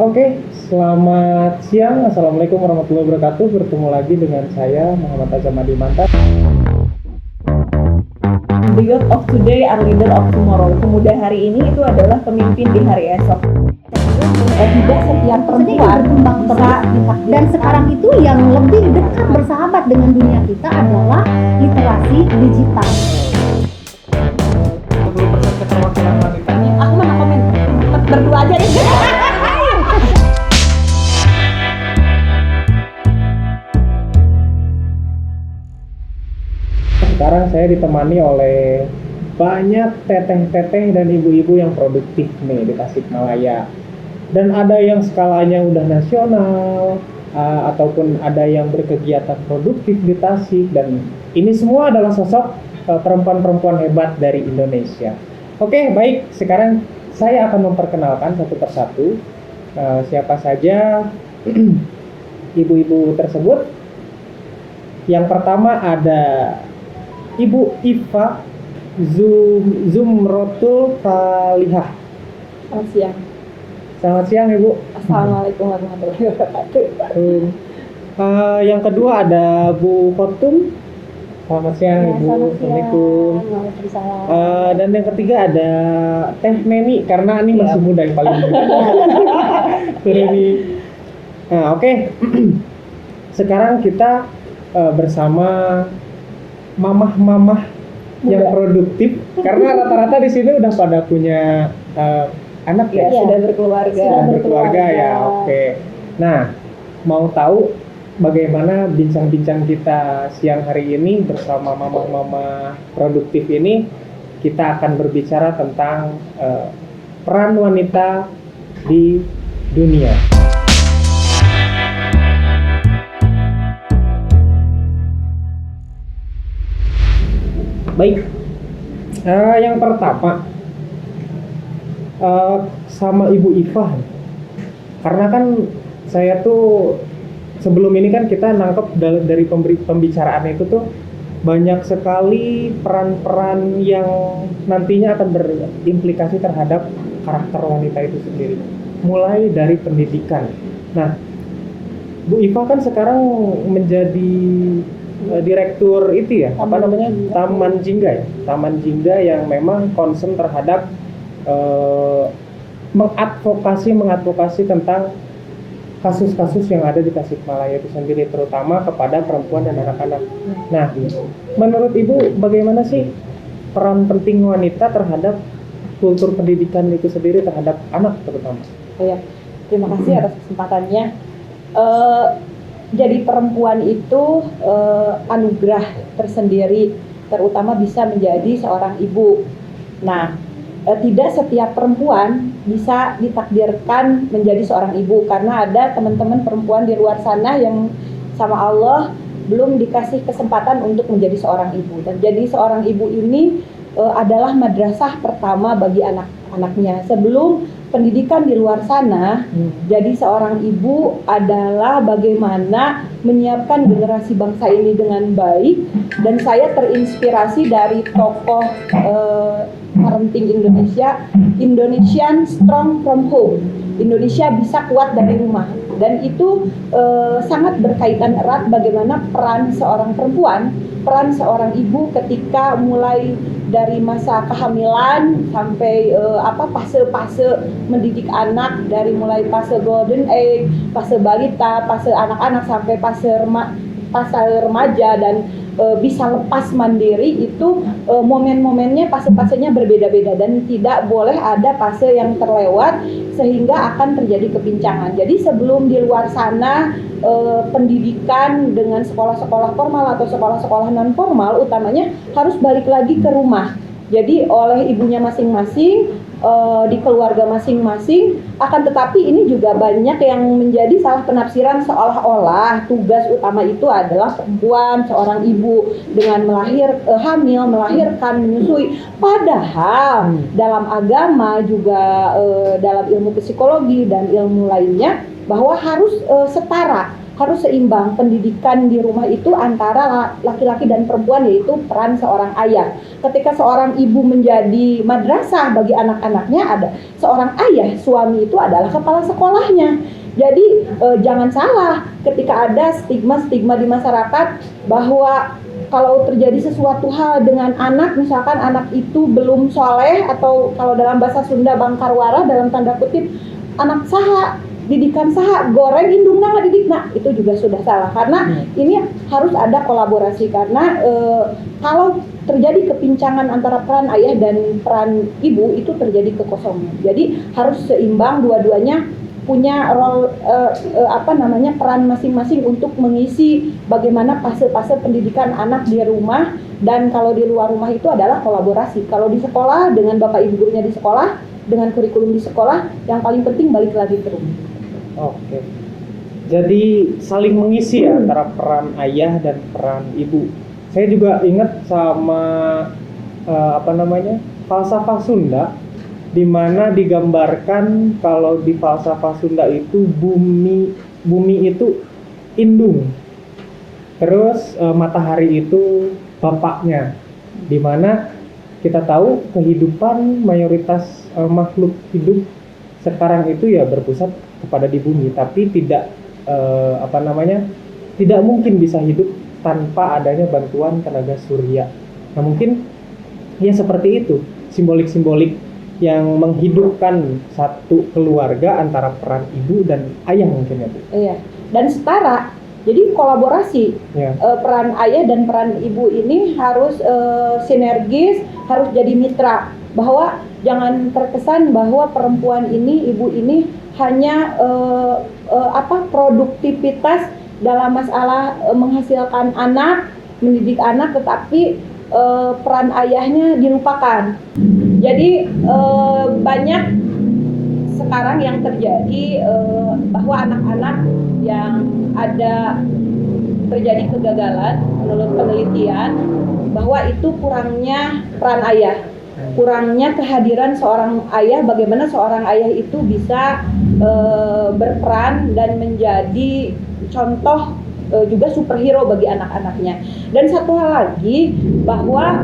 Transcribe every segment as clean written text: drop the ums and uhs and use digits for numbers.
Oke, selamat siang. Assalamualaikum warahmatullahi wabarakatuh. Bertemu lagi dengan saya Muhammad Azamadi Mantan. The youth of today are leader of tomorrow. Pemuda hari ini itu adalah pemimpin di hari esok. Tidak setiap perempuan bisa ditakdirkan. Dan sekarang itu yang lebih dekat bersahabat dengan dunia kita adalah literasi digital. 20% keterwakilan wanita. Aku mana komen berdua aja deh. Sekarang saya ditemani oleh banyak teteh-teteh dan ibu-ibu yang produktif nih di Tasikmalaya. Dan ada yang skalanya udah nasional, ataupun ada yang berkegiatan produktif di Tasik. Dan ini semua adalah sosok perempuan-perempuan hebat dari Indonesia. Oke, baik. Sekarang saya akan memperkenalkan satu persatu siapa saja ibu-ibu tersebut. Yang pertama ada Ibu Iva Zumrotul Talihah. Selamat siang. Selamat siang Ibu. Assalamualaikum warahmatullahi wabarakatuh. Yang kedua ada Bu Khotum. Selamat siang Ibu. Assalamualaikum. Waalaikumsalam. Dan yang ketiga ada Teh Neni, karena ini masih muda yang paling muda. Teh Neni. Nah, oke. Sekarang kita bersama mamah-mamah yang produktif, karena rata-rata di sini udah pada punya anak ya, Sudah berkeluarga. Sudah berkeluarga ya. Oke. Nah, mau tahu bagaimana bincang-bincang kita siang hari ini bersama mamah-mamah produktif ini? Kita akan berbicara tentang peran wanita di dunia. Baik, yang pertama sama Ibu Iva, karena kan saya tuh sebelum ini kan kita nangkep dari pembicaraan itu tuh banyak sekali peran-peran yang nantinya akan berimplikasi terhadap karakter wanita itu sendiri, mulai dari pendidikan. Nah, Bu Iva kan sekarang menjadi direktur itu ya, apa namanya, Taman Jingga ya, Taman Jingga yang memang concern terhadap mengadvokasi tentang kasus-kasus yang ada di Tasikmalaya itu sendiri, terutama kepada perempuan dan anak-anak. Nah, menurut Ibu bagaimana sih peran penting wanita terhadap kultur pendidikan itu sendiri terhadap anak terutama? Ya, terima kasih atas kesempatannya. Jadi perempuan itu anugerah tersendiri, terutama bisa menjadi seorang ibu. Nah, tidak setiap perempuan bisa ditakdirkan menjadi seorang ibu, karena ada teman-teman perempuan di luar sana yang sama Allah belum dikasih kesempatan untuk menjadi seorang ibu. Dan jadi seorang ibu ini adalah madrasah pertama bagi anak-anaknya. Sebelum pendidikan di luar sana, jadi seorang ibu adalah bagaimana menyiapkan generasi bangsa ini dengan baik. Dan saya terinspirasi dari tokoh parenting Indonesia, Indonesian Strong from Home. Indonesia bisa kuat dari rumah. Dan itu sangat berkaitan erat bagaimana peran seorang perempuan, peran seorang ibu ketika mulai dari masa kehamilan sampai fase-fase mendidik anak, dari mulai fase golden age, fase balita, fase anak-anak sampai fase remaja dan bisa lepas mandiri. Itu momen-momennya, fase-fasenya berbeda-beda dan tidak boleh ada fase yang terlewat sehingga akan terjadi kepincangan. Jadi sebelum di luar sana pendidikan dengan sekolah-sekolah formal atau sekolah-sekolah non formal, utamanya harus balik lagi ke rumah. Jadi oleh ibunya masing-masing, di keluarga masing-masing. Akan tetapi ini juga banyak yang menjadi salah penafsiran, seolah-olah tugas utama itu adalah perempuan, seorang ibu dengan hamil, melahirkan, menyusui. Padahal dalam agama juga dalam ilmu psikologi dan ilmu lainnya bahwa harus setara, harus seimbang pendidikan di rumah itu antara laki-laki dan perempuan, yaitu peran seorang ayah. Ketika seorang ibu menjadi madrasah bagi anak-anaknya, ada seorang ayah, suami itu adalah kepala sekolahnya. Jadi jangan salah ketika ada stigma-stigma di masyarakat bahwa kalau terjadi sesuatu hal dengan anak, misalkan anak itu belum soleh, atau kalau dalam bahasa Sunda bangkarwara dalam tanda kutip, anak saha, didikan saha, goreng indungna nggak didikna, itu juga sudah salah. Karena ini harus ada kolaborasi, karena kalau terjadi kepincangan antara peran ayah dan peran ibu, itu terjadi kekosongan. Jadi harus seimbang, dua-duanya punya role peran masing-masing untuk mengisi bagaimana fase-fase pendidikan anak di rumah, dan kalau di luar rumah itu adalah kolaborasi. Kalau di sekolah dengan bapak ibu gurunya di sekolah, dengan kurikulum di sekolah, yang paling penting balik lagi ke rumah. Oke. Jadi saling mengisi ya antara peran ayah dan peran ibu. Saya juga ingat sama falsafah Sunda, di mana digambarkan kalau di falsafah Sunda itu bumi itu indung, terus matahari itu bapaknya, di mana kita tahu kehidupan mayoritas makhluk hidup sekarang itu ya berpusat kepada di bumi, tapi tidak tidak mungkin bisa hidup tanpa adanya bantuan tenaga surya. Nah mungkin ya seperti itu simbolik-simbolik yang menghidupkan satu keluarga antara peran ibu dan ayah mungkin ya Bu. Iya, dan setara. Jadi kolaborasi peran ayah dan peran ibu ini harus sinergis, harus jadi mitra. Bahwa jangan terkesan bahwa perempuan ini, ibu ini hanya produktivitas dalam masalah menghasilkan anak, mendidik anak, tetapi peran ayahnya dilupakan. Jadi banyak sekarang yang terjadi bahwa anak-anak yang ada terjadi kegagalan menurut penelitian, bahwa itu kurangnya peran ayah, kurangnya kehadiran seorang ayah, bagaimana seorang ayah itu bisa berperan dan menjadi contoh juga superhero bagi anak-anaknya. Dan satu hal lagi, bahwa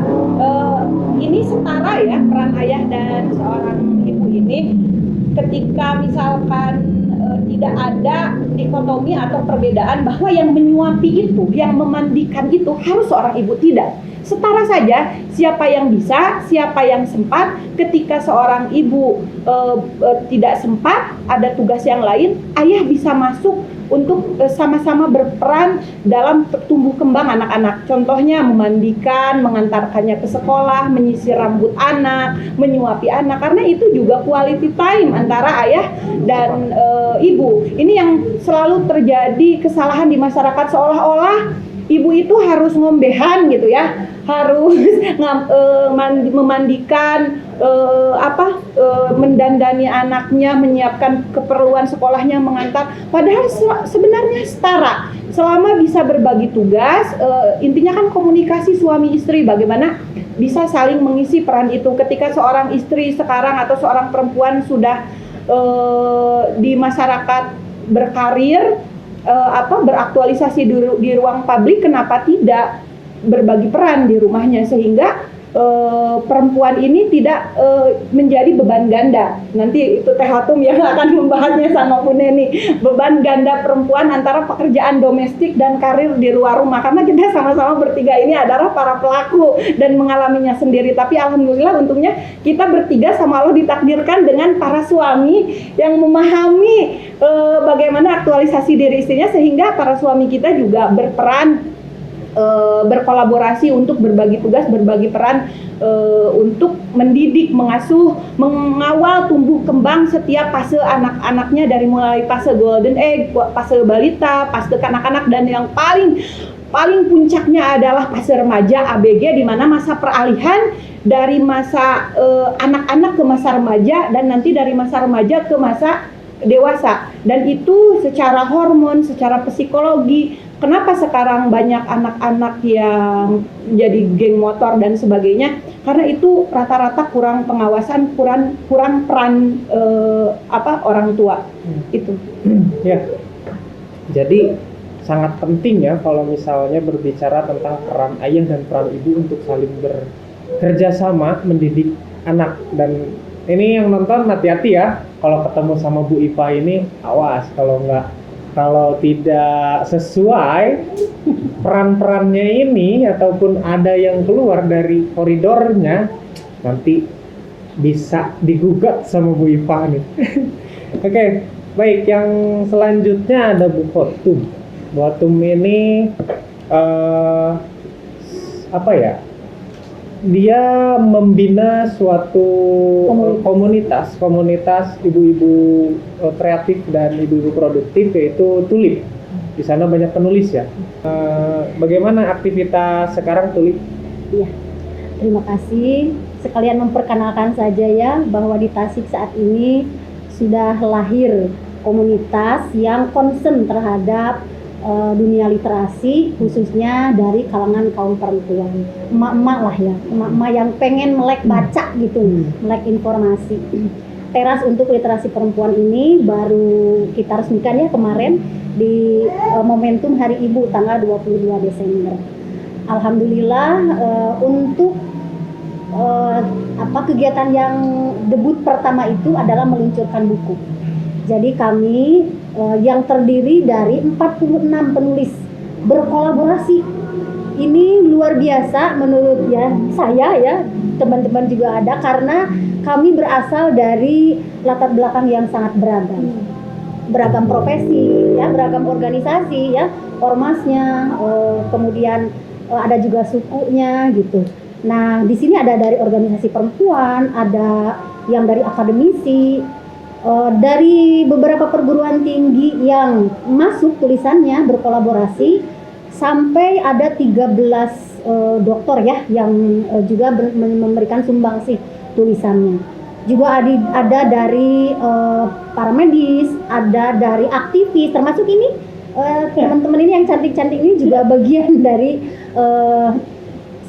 ini setara ya peran ayah dan seorang ibu ini. Ketika misalkan tidak ada dikotomi atau perbedaan bahwa yang menyuapi itu, yang memandikan itu harus seorang ibu, tidak. Setara saja, siapa yang bisa, siapa yang sempat. Ketika seorang ibu tidak sempat, ada tugas yang lain, ayah bisa masuk untuk sama-sama berperan dalam tumbuh kembang anak-anak. Contohnya memandikan, mengantarkannya ke sekolah, menyisir rambut anak, menyuapi anak. Karena itu juga quality time antara ayah dan ibu. Ini yang selalu terjadi kesalahan di masyarakat, seolah-olah ibu itu harus ngombehan gitu ya, harus memandikan, mendandani anaknya, menyiapkan keperluan sekolahnya, mengantar. Padahal sebenarnya setara. Selama bisa berbagi tugas, intinya kan komunikasi suami istri, bagaimana bisa saling mengisi peran itu. Ketika seorang istri sekarang atau seorang perempuan sudah di masyarakat berkarir, beraktualisasi di ruang publik, kenapa tidak berbagi peran di rumahnya, sehingga perempuan ini tidak menjadi beban ganda. Nanti itu Teh Hatum yang akan membahasnya sama Bu Neni, beban ganda perempuan antara pekerjaan domestik dan karir di luar rumah. Karena kita sama-sama bertiga ini adalah para pelaku dan mengalaminya sendiri. Tapi alhamdulillah untungnya kita bertiga sama Allah ditakdirkan dengan para suami yang memahami bagaimana aktualisasi diri istrinya, sehingga para suami kita juga berperan, berkolaborasi untuk berbagi tugas, berbagi peran untuk mendidik, mengasuh, mengawal tumbuh kembang setiap fase anak-anaknya, dari mulai fase golden age, fase balita, fase kanak-kanak, dan yang paling puncaknya adalah fase remaja ABG, di mana masa peralihan dari masa anak-anak ke masa remaja, dan nanti dari masa remaja ke masa dewasa. Dan itu secara hormon, secara psikologi, kenapa sekarang banyak anak-anak yang jadi geng motor dan sebagainya? Karena itu rata-rata kurang pengawasan, kurang peran orang tua. Itu. Ya. Jadi sangat penting ya kalau misalnya berbicara tentang peran ayah dan peran ibu untuk saling bekerja sama mendidik anak. Dan ini yang nonton hati-hati ya, kalau ketemu sama Bu Ipa ini awas kalau tidak sesuai peran-perannya ini ataupun ada yang keluar dari koridornya, nanti bisa digugat sama Bu Ipa nih. Oke, baik, yang selanjutnya ada Bu Khotum. Bu Khotum ini apa ya? Dia membina suatu komunitas ibu-ibu kreatif dan ibu-ibu produktif, yaitu Tulip. Di sana banyak penulis ya. Bagaimana aktivitas sekarang Tulip? Iya, terima kasih. Sekalian memperkenalkan saja ya bahwa di Tasik saat ini sudah lahir komunitas yang concern terhadap dunia literasi, khususnya dari kalangan kaum perempuan, emak-emak lah ya, emak-emak yang pengen melek baca gitu, melek informasi. Teras untuk literasi perempuan ini baru kita resmikan ya kemarin di momentum Hari Ibu tanggal 22 Desember. Alhamdulillah untuk kegiatan yang debut pertama itu adalah meluncurkan buku. Jadi kami yang terdiri dari 46 penulis berkolaborasi. Ini luar biasa menurut saya ya, teman-teman juga ada, karena kami berasal dari latar belakang yang sangat beragam. Beragam profesi ya, beragam organisasi ya, ormasnya, kemudian ada juga sukunya gitu. Nah, di sini ada dari organisasi perempuan, ada yang dari akademisi, dari beberapa perguruan tinggi yang masuk tulisannya berkolaborasi, sampai ada 13 doktor ya yang juga memberikan sumbangsi tulisannya. Juga ada dari para medis, ada dari aktivis, termasuk ini teman-teman ini yang cantik-cantik ini juga bagian dari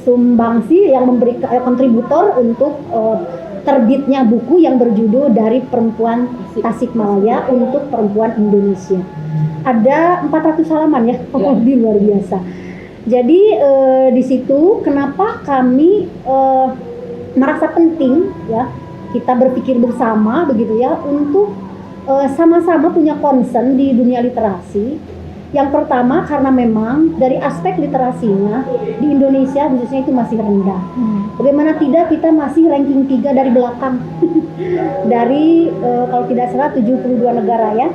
sumbangsi yang memberikan kontributor untuk terbitnya buku yang berjudul Dari Perempuan Tasikmalaya untuk Perempuan Indonesia. Ada 400 halaman ya, lebih luar biasa. Jadi di situ kenapa kami merasa penting ya, kita berpikir bersama begitu ya untuk sama-sama punya concern di dunia literasi. Yang pertama karena memang dari aspek literasinya di Indonesia khususnya itu masih rendah. Bagaimana tidak, kita masih ranking 3 dari belakang dari kalau tidak salah 72 negara ya.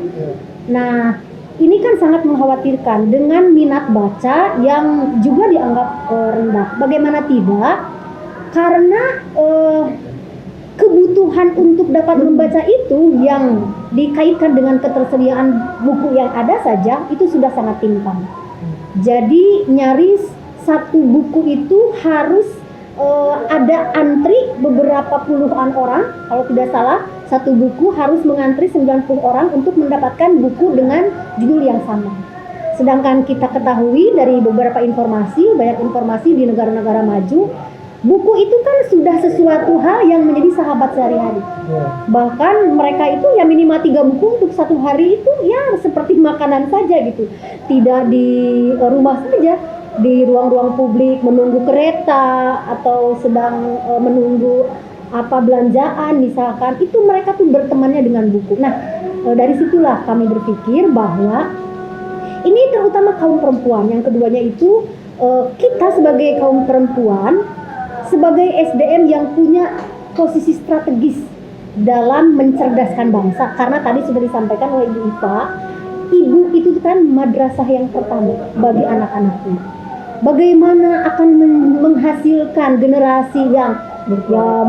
Nah, ini kan sangat mengkhawatirkan dengan minat baca yang juga dianggap rendah. Bagaimana tidak? Karena kebutuhan untuk dapat membaca itu yang dikaitkan dengan ketersediaan buku yang ada saja itu sudah sangat timpang. Jadi nyaris satu buku itu harus ada antri beberapa puluhan orang, kalau tidak salah satu buku harus mengantri 90 orang untuk mendapatkan buku dengan judul yang sama. Sedangkan kita ketahui dari beberapa informasi, banyak informasi di negara-negara maju, buku itu kan sudah sesuatu hal yang menjadi sahabat sehari-hari. Bahkan mereka itu ya minimal 3 buku untuk satu hari itu ya seperti makanan saja gitu. Tidak di rumah saja, di ruang-ruang publik menunggu kereta atau sedang menunggu belanjaan misalkan, itu mereka tuh bertemannya dengan buku. Nah, dari situlah kami berpikir bahwa ini terutama kaum perempuan. Yang keduanya itu kita sebagai kaum perempuan, sebagai SDM yang punya posisi strategis dalam mencerdaskan bangsa, karena tadi sudah disampaikan oleh Ibu Ipa, ibu itu kan madrasah yang pertama bagi anak-anaknya. Bagaimana akan menghasilkan generasi yang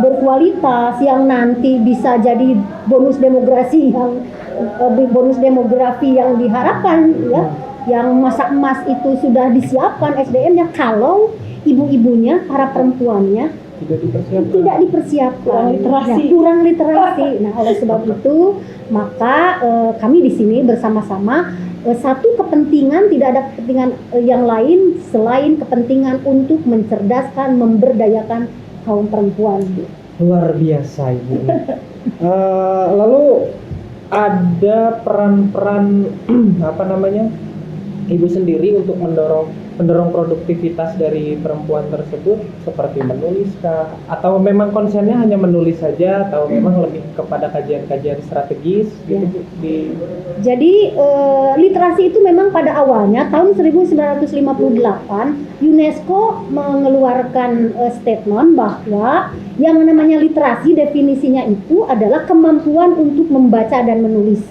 berkualitas, yang nanti bisa jadi bonus demografi yang diharapkan ya, yang masa emas itu sudah disiapkan SDM-nya, kalau ibu-ibunya, para perempuannya tidak dipersiapkan, kurang literasi. Nah, oleh sebab itu maka kami di sini bersama-sama, satu kepentingan, tidak ada kepentingan yang lain selain kepentingan untuk mencerdaskan, memberdayakan kaum perempuan. Luar biasa Ibu. Lalu ada peran-peran Ibu sendiri untuk mendorong produktivitas dari perempuan tersebut seperti menulis kah? Atau memang konsennya hanya menulis saja atau memang lebih kepada kajian-kajian strategis gitu Bu, Jadi literasi itu memang pada awalnya tahun 1958 UNESCO mengeluarkan statement bahwa yang namanya literasi definisinya itu adalah kemampuan untuk membaca dan menulis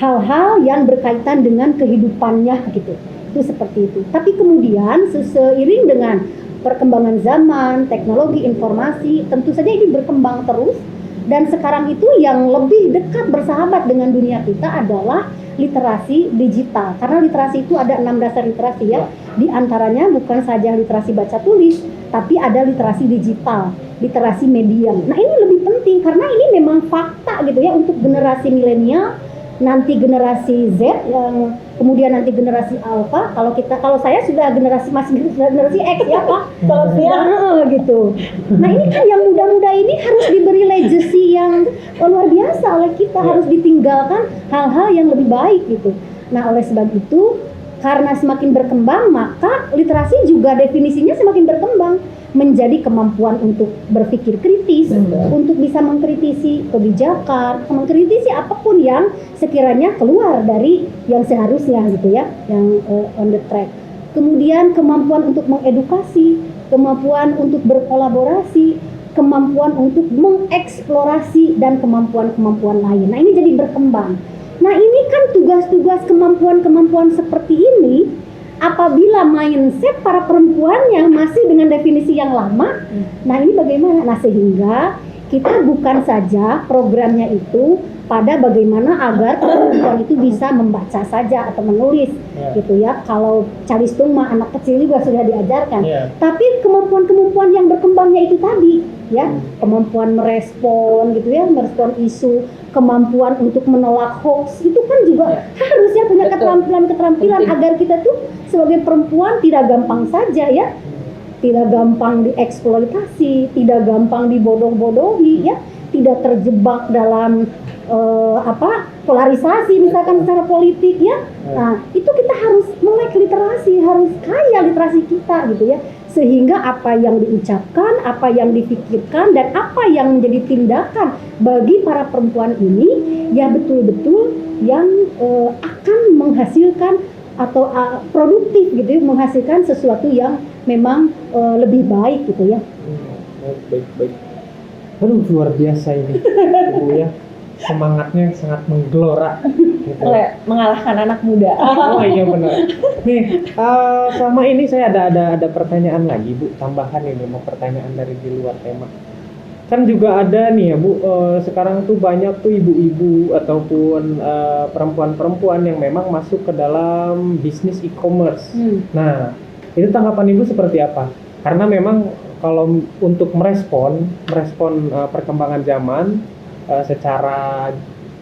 hal-hal yang berkaitan dengan kehidupannya gitu. Itu seperti itu. Tapi kemudian seiring dengan perkembangan zaman, teknologi informasi, tentu saja ini berkembang terus. Dan sekarang itu yang lebih dekat bersahabat dengan dunia kita adalah literasi digital. Karena literasi itu ada 6 dasar literasi ya. Di antaranya bukan saja literasi baca tulis, tapi ada literasi digital, literasi media. Nah ini lebih penting karena ini memang fakta gitu ya untuk generasi milenial, nanti generasi Z, yang kemudian nanti generasi Alpha. Kalau saya sudah masih generasi X ya Pak. Kalau saya gitu. Nah ini kan yang muda-muda ini harus diberi legacy yang luar biasa oleh kita, harus ditinggalkan hal-hal yang lebih baik gitu. Nah oleh sebab itu, karena semakin berkembang maka literasi juga definisinya semakin berkembang menjadi kemampuan untuk berpikir kritis, untuk bisa mengkritisi kebijakan, mengkritisi apapun yang sekiranya keluar dari yang seharusnya gitu ya, yang on the track. Kemudian kemampuan untuk mengedukasi, kemampuan untuk berkolaborasi, kemampuan untuk mengeksplorasi dan kemampuan-kemampuan lain. Nah ini jadi berkembang. Nah ini kan tugas-tugas kemampuan-kemampuan seperti ini apabila mindset para perempuannya masih dengan definisi yang lama, nah ini bagaimana? Nah sehingga kita bukan saja programnya itu pada bagaimana agar perempuan itu bisa membaca saja atau menulis gitu ya. Kalau calistung mah anak kecil juga sudah diajarkan. Tapi kemampuan-kemampuan yang berkembangnya itu tadi ya, kemampuan merespon gitu ya, merespon isu, kemampuan untuk menolak hoax itu kan juga harusnya punya keterampilan agar kita tuh sebagai perempuan tidak gampang saja ya, tidak gampang dieksploitasi, tidak gampang dibodoh-bodohi ya, tidak terjebak dalam polarisasi misalkan secara politik ya. Nah itu kita harus melek literasi, harus kaya literasi kita gitu ya, sehingga apa yang diucapkan, apa yang dipikirkan, dan apa yang menjadi tindakan bagi para perempuan ini ya betul-betul yang akan menghasilkan atau produktif gitu ya, menghasilkan sesuatu yang memang lebih baik gitu ya. Baik. Aduh luar biasa ini Ibu ya, semangatnya sangat menggelora gitu. Mengalahkan anak muda. Oh iya benar. Nih sama ini saya ada pertanyaan lagi Bu, tambahan ini, mau pertanyaan dari di luar tema. Kan juga ada nih ya Bu, sekarang tuh banyak tuh ibu-ibu ataupun perempuan-perempuan yang memang masuk ke dalam bisnis e-commerce. Nah itu tanggapan Ibu seperti apa? Karena memang kalau untuk merespon perkembangan zaman secara,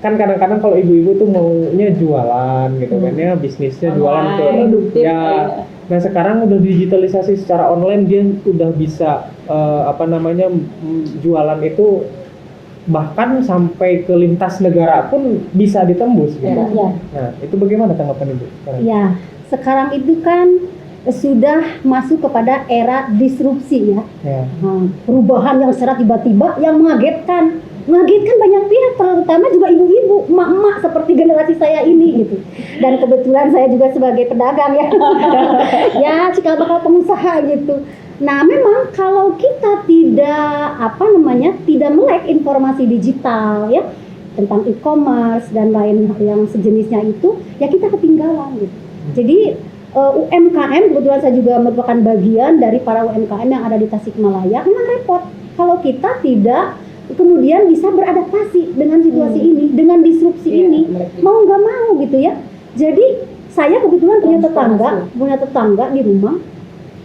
kan kadang-kadang kalau ibu-ibu tuh maunya jualan gitu kan ya, bisnisnya jualan tuh ya. Nah sekarang udah digitalisasi secara online, dia udah bisa jualan itu bahkan sampai ke lintas negara pun bisa ditembus gitu. Nah itu bagaimana tanggapan Ibu sekarang? Ya sekarang itu kan sudah masuk kepada era disrupsi ya. Perubahan yang secara tiba-tiba yang mengagetkan banyak pihak, terutama juga ibu-ibu, emak-emak seperti generasi saya ini gitu. Dan kebetulan saya juga sebagai pedagang ya, ya cikal bakal pengusaha gitu. Nah memang kalau kita tidak melek informasi digital ya tentang e-commerce dan lain yang sejenisnya itu, ya kita ketinggalan gitu. Jadi UMKM, kebetulan saya juga merupakan bagian dari para UMKM yang ada di Tasikmalaya, memang repot kalau kita tidak kemudian bisa beradaptasi dengan situasi ini, dengan disrupsi ini, mau nggak mau gitu ya. Jadi saya kebetulan punya tetangga di rumah,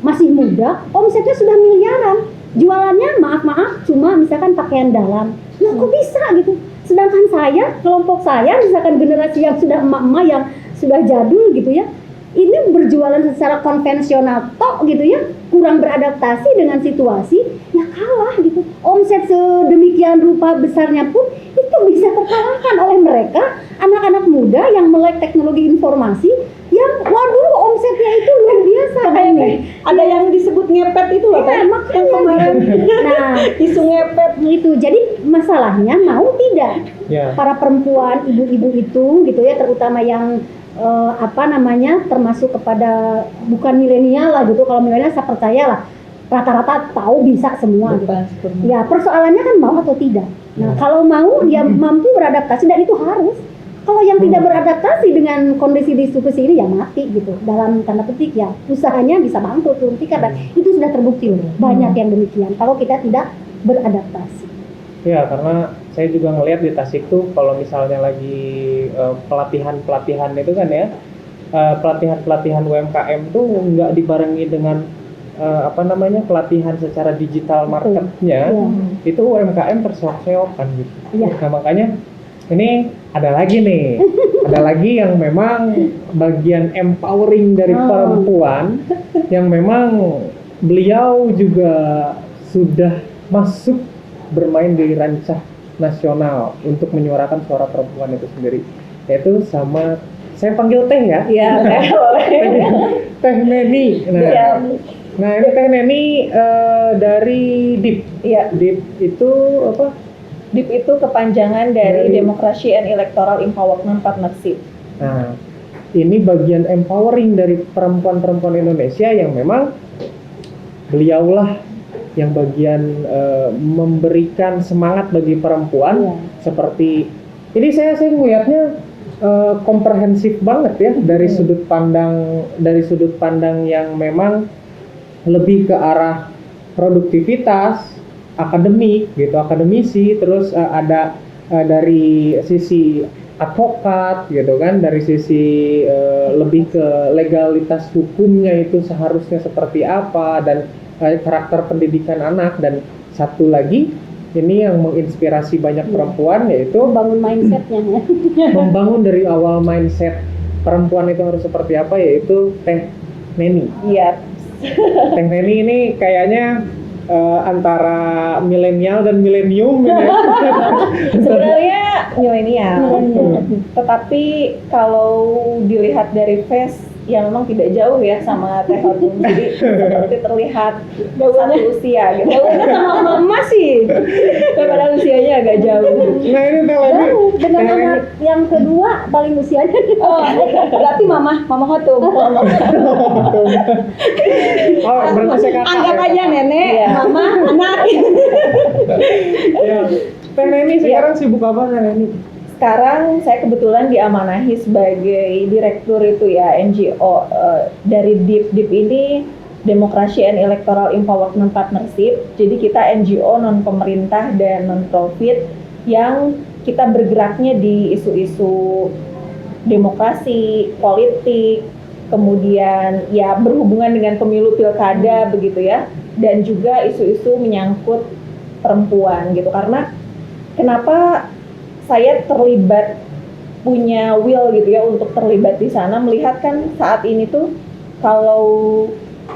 masih muda, omsetnya sudah miliaran, jualannya maaf cuma misalkan pakaian dalam. Nah kok bisa gitu? Sedangkan saya, kelompok saya, misalkan generasi yang sudah emak-emak yang sudah jadul gitu ya, ini berjualan secara konvensional tok gitu ya, kurang beradaptasi dengan situasi, ya kalah gitu. Omset sedemikian rupa besarnya pun itu bisa terkalahkan oleh mereka, anak-anak muda yang melek teknologi informasi yang luar Makanya nih. Ada yang disebut ngepet itu loh, Iya, Teh. makanya. Yang kemarin Nah, isu ngepet. itu. Jadi masalahnya mau tidak Ya. para perempuan, ibu-ibu itu gitu ya, terutama yang termasuk kepada bukan milenial lah gitu. Kalau milenial saya percaya lah rata-rata tahu bisa semua gitu. Ya, persoalannya kan mau atau tidak. Nah, kalau mau dia mampu beradaptasi, dan itu harus. Kalau yang tidak beradaptasi dengan kondisi diskusi ini ya mati gitu. Dalam tanda petik ya usahanya bisa bangkrut karena itu sudah terbukti loh. Banyak yang demikian kalau kita tidak beradaptasi. Ya, karena saya juga ngelihat di Tasik tuh kalau misalnya lagi pelatihan-pelatihan itu kan ya, pelatihan-pelatihan UMKM tuh nggak dibarengi dengan pelatihan secara digital marketnya. Iya. Itu UMKM terseok-seok kan gitu. Iya. Nah, makanya ini ada lagi yang memang bagian empowering dari perempuan yang memang beliau juga sudah masuk bermain di rancah nasional untuk menyuarakan suara perempuan itu sendiri, yaitu sama saya panggil Teh ya. Iya, boleh. Teh Neni. Nah ini Teh Neni dari DIP. Iya. DIP itu apa? DIP itu kepanjangan dari Democracy and Electoral Empowerment Partnership. Nah, ini bagian empowering dari perempuan-perempuan Indonesia yang memang beliaulah yang bagian memberikan semangat bagi perempuan. Seperti ini saya ngelihatnya komprehensif banget ya dari sudut pandang yang memang lebih ke arah produktivitas, akademik gitu, akademisi, terus ada dari sisi advokat gitu kan, dari sisi lebih ke legalitas hukumnya itu seharusnya seperti apa, dan karakter pendidikan anak, dan satu lagi ini yang menginspirasi banyak perempuan yaitu Membangun mindsetnya ya. membangun dari awal mindset perempuan itu harus seperti apa, yaitu Teh Neni. Iya. Teh Neni ini kayaknya antara milenial dan milenium ya. Sebenarnya milenial. Tetapi kalau dilihat dari face ya memang tidak jauh ya sama Teh Hotun. Jadi seperti terlihat satu usia gitu. Jauhnya sama mama sih. Padahal usianya agak jauh. Nah ini Teh Neni. Dengan anak yang kedua paling usianya. Oh, berarti mama Hotun. Oh, berarti saya kakak. Anggap aja nenek, mama, anak. Ya. Teh Neni sekarang sibuk apa Teh Neni? Sekarang saya kebetulan diamanahi sebagai direktur itu ya NGO dari DIP. DIP ini Democracy and Electoral Empowerment Partnership. Jadi kita NGO non pemerintah dan non profit yang kita bergeraknya di isu-isu demokrasi, politik, kemudian ya berhubungan dengan pemilu pilkada begitu ya, dan juga isu-isu menyangkut perempuan gitu. Karena kenapa saya terlibat, punya will gitu ya untuk terlibat di sana, melihat kan saat ini tuh kalau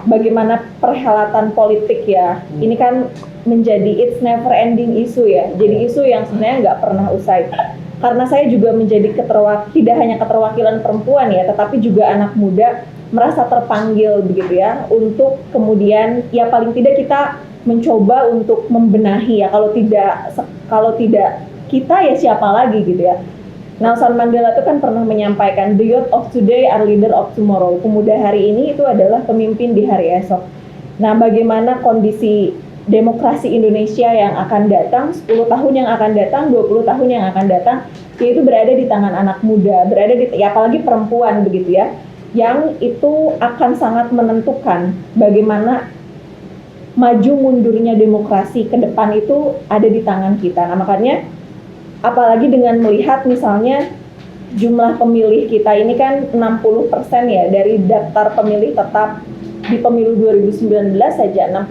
bagaimana perhelatan politik ya, ini kan menjadi it's never ending issue ya, jadi isu yang sebenarnya nggak pernah usai. Karena saya juga menjadi tidak hanya keterwakilan perempuan ya, tetapi juga anak muda merasa terpanggil begitu ya, untuk kemudian ya paling tidak kita mencoba untuk membenahi ya, kalau tidak kita ya siapa lagi gitu ya. Nelson Mandela itu kan pernah menyampaikan, the youth of today are leader of tomorrow. Pemuda hari ini itu adalah pemimpin di hari esok. Nah, bagaimana kondisi demokrasi Indonesia yang akan datang, 10 tahun yang akan datang, 20 tahun yang akan datang, yaitu berada di tangan anak muda, ya apalagi perempuan begitu ya, yang itu akan sangat menentukan bagaimana maju mundurnya demokrasi ke depan itu ada di tangan kita. Nah, makanya apalagi dengan melihat misalnya jumlah pemilih kita ini kan 60% ya dari daftar pemilih tetap di pemilu 2019 saja 60%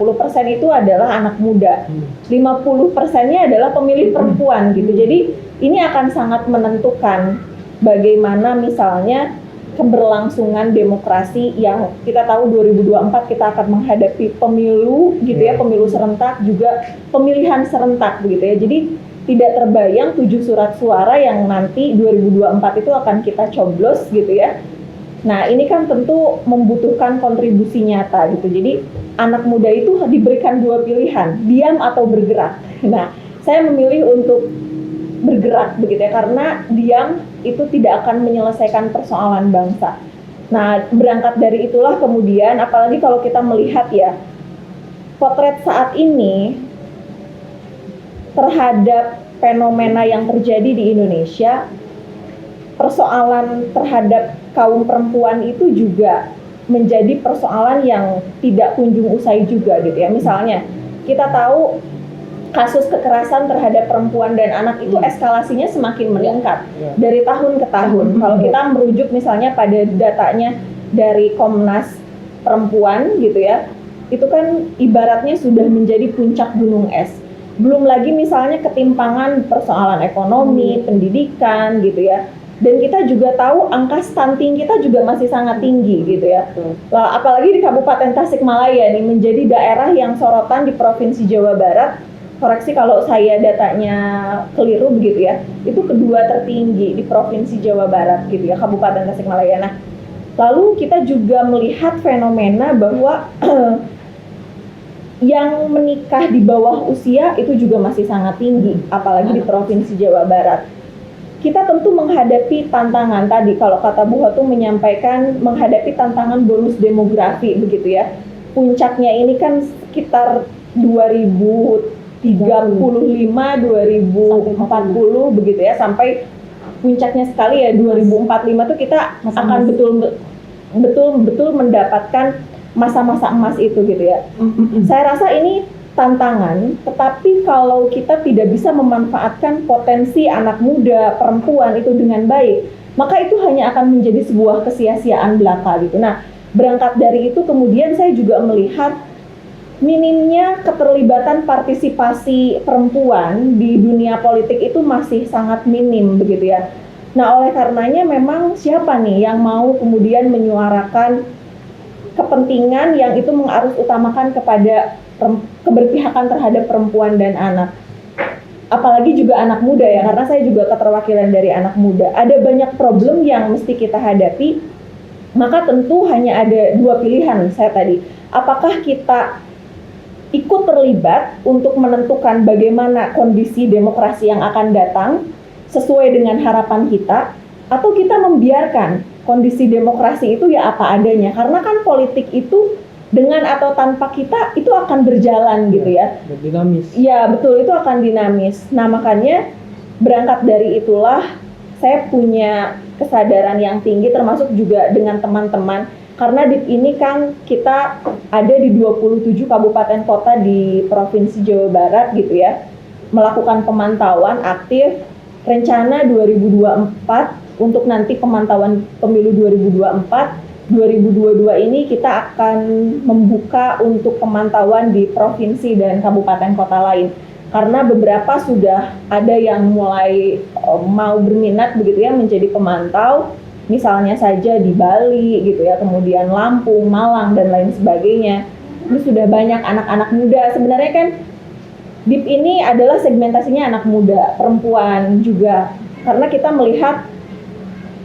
itu adalah anak muda, 50%-nya adalah pemilih perempuan gitu. Jadi ini akan sangat menentukan bagaimana misalnya keberlangsungan demokrasi yang kita tahu 2024 kita akan menghadapi pemilu gitu ya, pemilu serentak juga pemilihan serentak begitu ya. Jadi tidak terbayang 7 surat suara yang nanti 2024 itu akan kita coblos gitu ya. Nah, ini kan tentu membutuhkan kontribusi nyata gitu. Jadi anak muda itu diberikan dua pilihan, diam atau bergerak. Nah, saya memilih untuk bergerak begitu ya, karena diam itu tidak akan menyelesaikan persoalan bangsa. Nah, berangkat dari itulah kemudian, apalagi kalau kita melihat ya, potret saat ini terhadap fenomena yang terjadi di Indonesia, persoalan terhadap kaum perempuan itu juga menjadi persoalan yang tidak kunjung usai juga gitu ya. Misalnya, kita tahu kasus kekerasan terhadap perempuan dan anak itu eskalasinya semakin meningkat dari tahun ke tahun. Kalau kita merujuk misalnya pada datanya dari Komnas Perempuan gitu ya, itu kan ibaratnya sudah menjadi puncak gunung es. Belum lagi misalnya ketimpangan persoalan ekonomi, pendidikan gitu ya. Dan kita juga tahu angka stunting kita juga masih sangat tinggi gitu ya. Lah, apalagi di Kabupaten Tasikmalaya nih menjadi daerah yang sorotan di Provinsi Jawa Barat. Koreksi kalau saya datanya keliru begitu ya. Itu kedua tertinggi di Provinsi Jawa Barat gitu ya, Kabupaten Tasikmalaya. Nah, lalu kita juga melihat fenomena bahwa yang menikah di bawah usia itu juga masih sangat tinggi, apalagi di Provinsi Jawa Barat. Kita tentu menghadapi tantangan tadi, kalau kata Bu Hotung menyampaikan menghadapi tantangan bonus demografi begitu ya. Puncaknya ini kan sekitar 2035, 2040 begitu ya, sampai puncaknya sekali ya 2045 tuh kita akan betul-betul mendapatkan masa-masa emas itu gitu ya. Saya rasa ini tantangan, tetapi kalau kita tidak bisa memanfaatkan potensi anak muda, perempuan itu dengan baik, maka itu hanya akan menjadi sebuah kesia-siaan belaka gitu. Nah, berangkat dari itu kemudian saya juga melihat minimnya keterlibatan partisipasi perempuan di dunia politik itu masih sangat minim begitu ya. Nah, oleh karenanya memang siapa nih yang mau kemudian menyuarakan kepentingan yang itu mengarus utamakan kepada keberpihakan terhadap perempuan dan anak, apalagi juga anak muda ya, karena saya juga keterwakilan dari anak muda. Ada banyak problem yang mesti kita hadapi, maka tentu hanya ada dua pilihan saya tadi. Apakah kita ikut terlibat untuk menentukan bagaimana kondisi demokrasi yang akan datang sesuai dengan harapan kita, atau kita membiarkan kondisi demokrasi itu ya apa adanya, karena kan politik itu dengan atau tanpa kita itu akan berjalan gitu ya. Dinamis. Ya betul, itu akan dinamis. Nah makanya berangkat dari itulah saya punya kesadaran yang tinggi, termasuk juga dengan teman-teman, karena di ini kan kita ada di 27 kabupaten kota di Provinsi Jawa Barat gitu ya, melakukan pemantauan aktif. Rencana 2024 untuk nanti pemantauan pemilu 2022 ini kita akan membuka untuk pemantauan di provinsi dan kabupaten kota lain, karena beberapa sudah ada yang mulai mau berminat begitu ya menjadi pemantau, misalnya saja di Bali gitu ya, kemudian Lampung, Malang dan lain sebagainya. Ini sudah banyak anak-anak muda. Sebenarnya kan DIP ini adalah segmentasinya anak muda, perempuan juga, karena kita melihat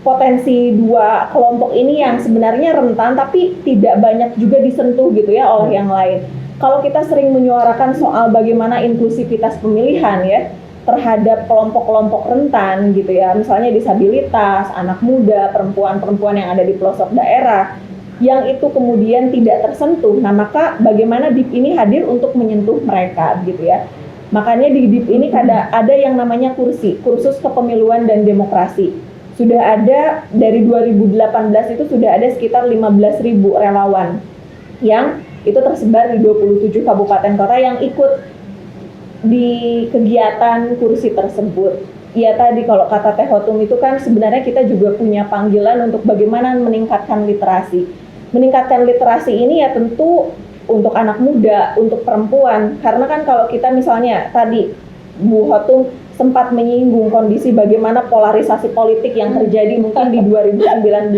potensi dua kelompok ini yang sebenarnya rentan tapi tidak banyak juga disentuh gitu ya oleh yang lain. Kalau kita sering menyuarakan soal bagaimana inklusivitas pemilihan ya terhadap kelompok-kelompok rentan gitu ya, misalnya disabilitas, anak muda, perempuan-perempuan yang ada di pelosok daerah, yang itu kemudian tidak tersentuh. Nah, maka bagaimana DIP ini hadir untuk menyentuh mereka gitu ya. Makanya di DIP ini ada yang namanya kursus kepemiluan dan demokrasi. Sudah ada dari 2018 itu sudah ada sekitar 15.000 relawan yang itu tersebar di 27 kabupaten kota yang ikut di kegiatan kursi tersebut. Ya tadi kalau kata Teh Hotung itu kan sebenarnya kita juga punya panggilan untuk bagaimana meningkatkan literasi. Meningkatkan literasi ini ya tentu untuk anak muda, untuk perempuan. Karena kan kalau kita misalnya tadi Bu Hotung sempat menyinggung kondisi bagaimana polarisasi politik yang terjadi mungkin di 2019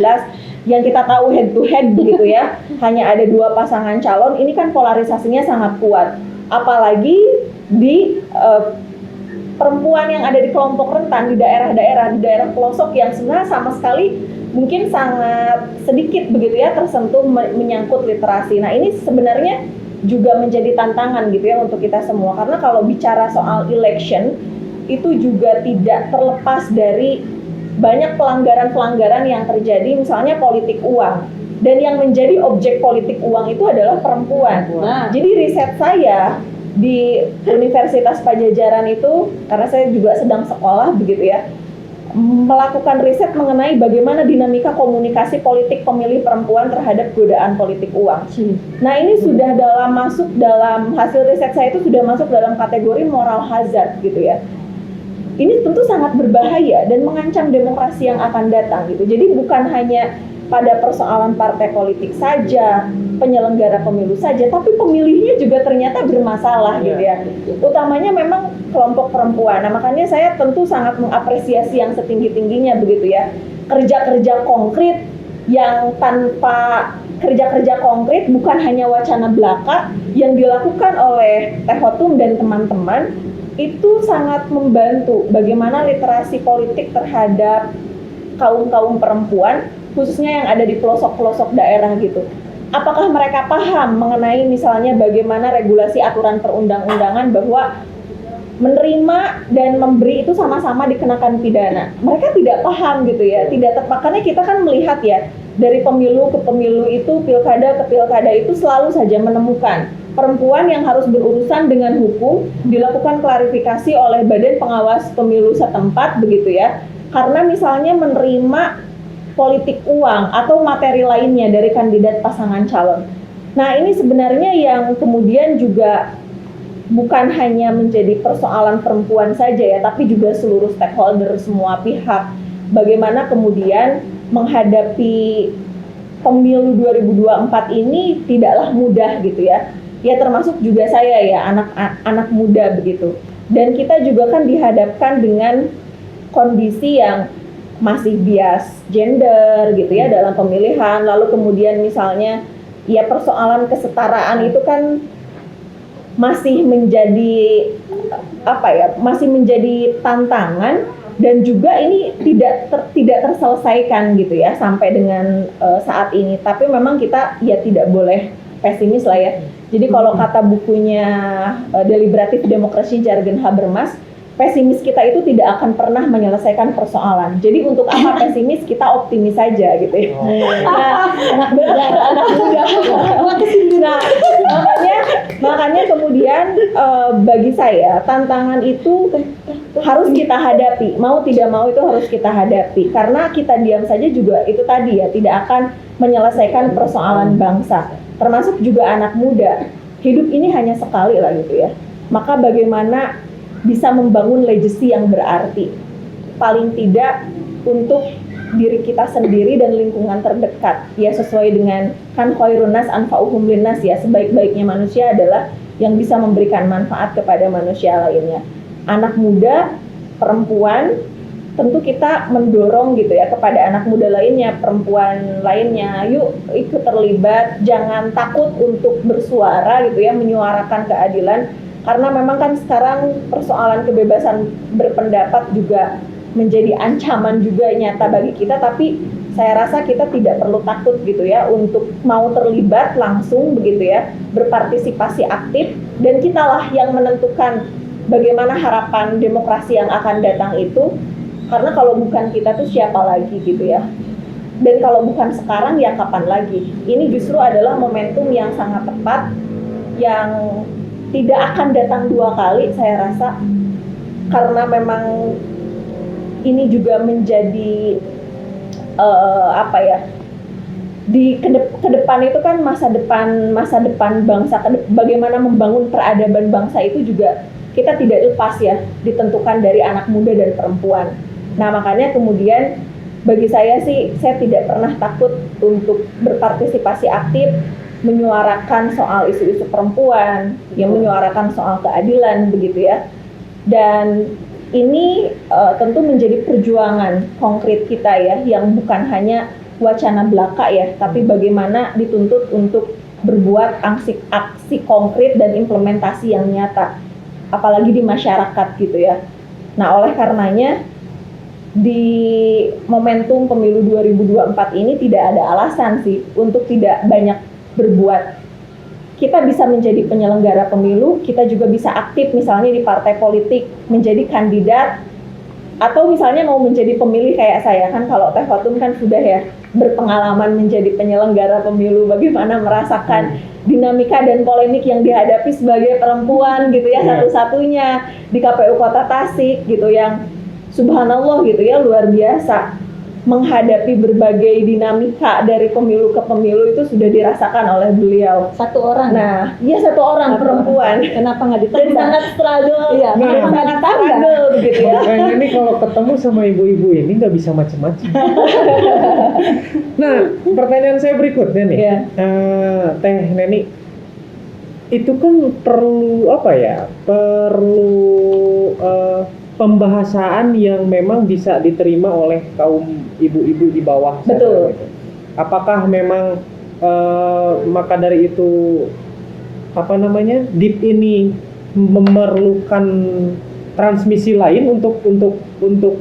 yang kita tahu head to head begitu ya, hanya ada dua pasangan calon. Ini kan polarisasinya sangat kuat, apalagi di perempuan yang ada di kelompok rentan, di daerah-daerah, di daerah pelosok yang sebenarnya sama sekali mungkin sangat sedikit begitu ya tersentuh menyangkut literasi. Nah ini sebenarnya juga menjadi tantangan gitu ya untuk kita semua, karena kalau bicara soal election itu juga tidak terlepas dari banyak pelanggaran-pelanggaran yang terjadi, misalnya politik uang, dan yang menjadi objek politik uang itu adalah perempuan. Nah, jadi riset saya di Universitas Padjadjaran itu, karena saya juga sedang sekolah begitu ya, melakukan riset mengenai bagaimana dinamika komunikasi politik pemilih perempuan terhadap godaan politik uang. Nah ini sudah masuk dalam hasil riset saya, itu sudah masuk dalam kategori moral hazard gitu ya. Ini tentu sangat berbahaya dan mengancam demokrasi yang akan datang gitu. Jadi bukan hanya pada persoalan partai politik saja, penyelenggara pemilu saja, tapi pemilihnya juga ternyata bermasalah gitu ya. Utamanya memang kelompok perempuan. Nah, makanya saya tentu sangat mengapresiasi yang setinggi-tingginya begitu ya. Kerja-kerja konkret yang tanpa kerja-kerja konkret, bukan hanya wacana belaka yang dilakukan oleh Teh Hotum dan teman-teman, itu sangat membantu bagaimana literasi politik terhadap kaum-kaum perempuan, khususnya yang ada di pelosok-pelosok daerah gitu. Apakah mereka paham mengenai misalnya bagaimana regulasi aturan perundang-undangan bahwa menerima dan memberi itu sama-sama dikenakan pidana? Mereka tidak paham gitu ya, makanya kita kan melihat ya, dari pemilu ke pemilu itu, pilkada ke pilkada itu selalu saja menemukan perempuan yang harus berurusan dengan hukum, dilakukan klarifikasi oleh Badan Pengawas Pemilu setempat begitu ya, karena misalnya menerima politik uang atau materi lainnya dari kandidat pasangan calon. Nah ini sebenarnya yang kemudian juga bukan hanya menjadi persoalan perempuan saja ya, tapi juga seluruh stakeholder, semua pihak. Bagaimana kemudian menghadapi pemilu 2024 ini tidaklah mudah gitu ya. Ya termasuk juga saya ya, anak muda begitu. Dan kita juga kan dihadapkan dengan kondisi yang masih bias gender gitu ya dalam pemilihan, lalu kemudian misalnya ya persoalan kesetaraan itu kan masih menjadi masih menjadi tantangan, dan juga ini tidak terselesaikan gitu ya sampai dengan saat ini. Tapi memang kita ya tidak boleh pesimis lah ya. Jadi kalau kata bukunya Deliberative Democracy Jurgen Habermas, pesimis kita itu tidak akan pernah menyelesaikan persoalan. Jadi untuk apa pesimis, kita optimis saja gitu ya. Anak muda. Nah, makanya kemudian bagi saya tantangan itu harus kita hadapi. Mau tidak mau itu harus kita hadapi. Karena kita diam saja juga itu tadi ya, tidak akan menyelesaikan persoalan bangsa. Termasuk juga anak muda. Hidup ini hanya sekali lah gitu ya. Maka bagaimana bisa membangun legacy yang berarti, paling tidak untuk diri kita sendiri dan lingkungan terdekat ya, sesuai dengan kan khairun nas anfa'uhum linnas ya, sebaik-baiknya manusia adalah yang bisa memberikan manfaat kepada manusia lainnya. Anak muda, perempuan, tentu kita mendorong gitu ya kepada anak muda lainnya, perempuan lainnya, yuk ikut terlibat, jangan takut untuk bersuara gitu ya, menyuarakan keadilan. Karena memang kan sekarang persoalan kebebasan berpendapat juga menjadi ancaman juga nyata bagi kita, tapi saya rasa kita tidak perlu takut gitu ya untuk mau terlibat langsung begitu ya, berpartisipasi aktif, dan kitalah yang menentukan bagaimana harapan demokrasi yang akan datang itu. Karena kalau bukan kita tuh siapa lagi gitu ya. Dan kalau bukan sekarang ya kapan lagi. Ini justru adalah momentum yang sangat tepat, yang tidak akan datang dua kali saya rasa, karena memang ini juga menjadi di kedepan itu kan masa depan bangsa, bagaimana membangun peradaban bangsa itu juga kita tidak lepas ya, ditentukan dari anak muda dan perempuan. Nah makanya kemudian bagi saya sih, saya tidak pernah takut untuk berpartisipasi aktif, menyuarakan soal isu-isu perempuan, yang menyuarakan soal keadilan begitu ya. Dan ini tentu menjadi perjuangan konkret kita ya, yang bukan hanya wacana belaka ya, tapi bagaimana dituntut untuk berbuat aksi konkret dan implementasi yang nyata, apalagi di masyarakat gitu ya. Nah oleh karenanya di momentum pemilu 2024 ini tidak ada alasan sih untuk tidak banyak berbuat. Kita bisa menjadi penyelenggara pemilu, kita juga bisa aktif misalnya di partai politik, menjadi kandidat, atau misalnya mau menjadi pemilih kayak saya kan, kalau Teh Fatun kan sudah ya berpengalaman menjadi penyelenggara pemilu, bagaimana merasakan dinamika dan polemik yang dihadapi sebagai perempuan gitu ya, satu-satunya di KPU Kota Tasik gitu, yang subhanallah gitu ya, luar biasa menghadapi berbagai dinamika dari pemilu ke pemilu, itu sudah dirasakan oleh beliau. Satu orang. Nah, dia satu orang perempuan. Kenapa nggak Dan ditambah? sangat struggle, Iya, kenapa nggak ditambah? struggle begitu ya. Makanya ini kalau ketemu sama ibu-ibu ini nggak bisa macam-macam. Nah, pertanyaan saya berikutnya nih, Iya. Teh Neni, itu kan perlu apa ya? Perlu pembahasan yang memang bisa diterima oleh kaum ibu-ibu di bawah sana, Betul. gitu. Apakah memang maka dari itu DIP ini memerlukan transmisi lain untuk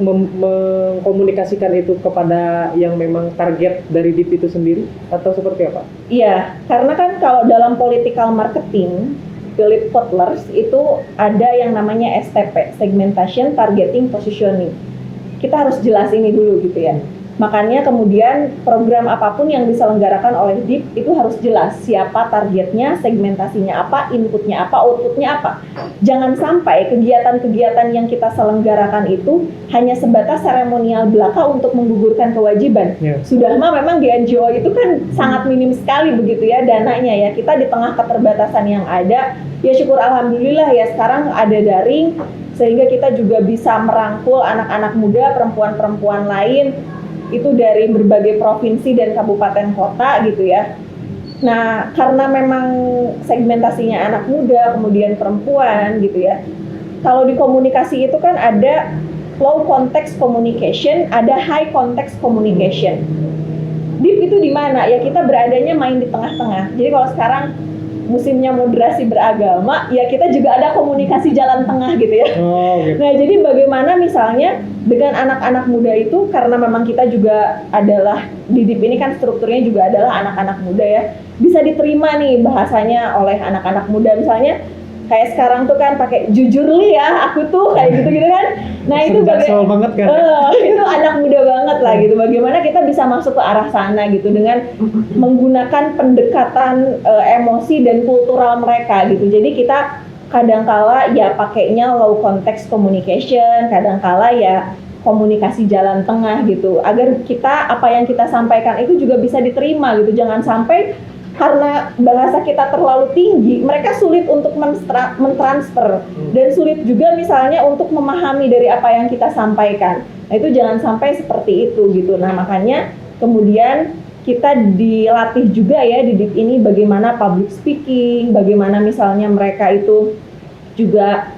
mengkomunikasikan itu kepada yang memang target dari DIP itu sendiri, atau seperti apa? Iya, karena kan kalau dalam political marketing, Philip Kotler itu ada yang namanya STP, Segmentation, Targeting, Positioning. Kita harus jelas ini dulu gitu ya. Makanya kemudian program apapun yang diselenggarakan oleh DIP itu harus jelas siapa targetnya, segmentasinya apa, inputnya apa, outputnya apa. Jangan sampai kegiatan-kegiatan yang kita selenggarakan itu hanya sebatas seremonial belaka untuk menggugurkan kewajiban. Sudah memang di NGO itu kan sangat minim sekali begitu ya dananya ya. Kita di tengah keterbatasan yang ada, ya syukur alhamdulillah ya sekarang ada daring, sehingga kita juga bisa merangkul anak-anak muda, perempuan-perempuan lain itu dari berbagai provinsi dan kabupaten kota gitu ya. Nah, karena memang segmentasinya anak muda, kemudian perempuan gitu ya. Kalau di komunikasi itu kan ada low context communication, ada high context communication. DIP itu di mana? Ya kita beradanya main di tengah-tengah. Jadi kalau sekarang musimnya moderasi beragama, ya kita juga ada komunikasi jalan tengah gitu ya. Gitu. Nah, jadi bagaimana misalnya dengan anak-anak muda itu, karena memang kita juga adalah di DIP ini kan strukturnya juga adalah anak-anak muda ya, bisa diterima nih bahasanya oleh anak-anak muda, misalnya kayak sekarang tuh kan pakai jujur li ya, aku tuh kayak gitu-gitu kan. Nah, itu banget kan. Itu anak muda banget lah gitu. Bagaimana kita bisa masuk ke arah sana gitu dengan menggunakan pendekatan emosi dan kultural mereka gitu. Jadi kita kadangkala ya pakainya low context communication, kadangkala ya komunikasi jalan tengah gitu, agar kita apa yang kita sampaikan itu juga bisa diterima gitu. Jangan sampai karena bahasa kita terlalu tinggi, mereka sulit untuk mentransfer dan sulit juga misalnya untuk memahami dari apa yang kita sampaikan. Nah, itu jangan sampai seperti itu gitu. Nah, makanya kemudian kita dilatih juga ya di DIP ini bagaimana public speaking, bagaimana misalnya mereka itu juga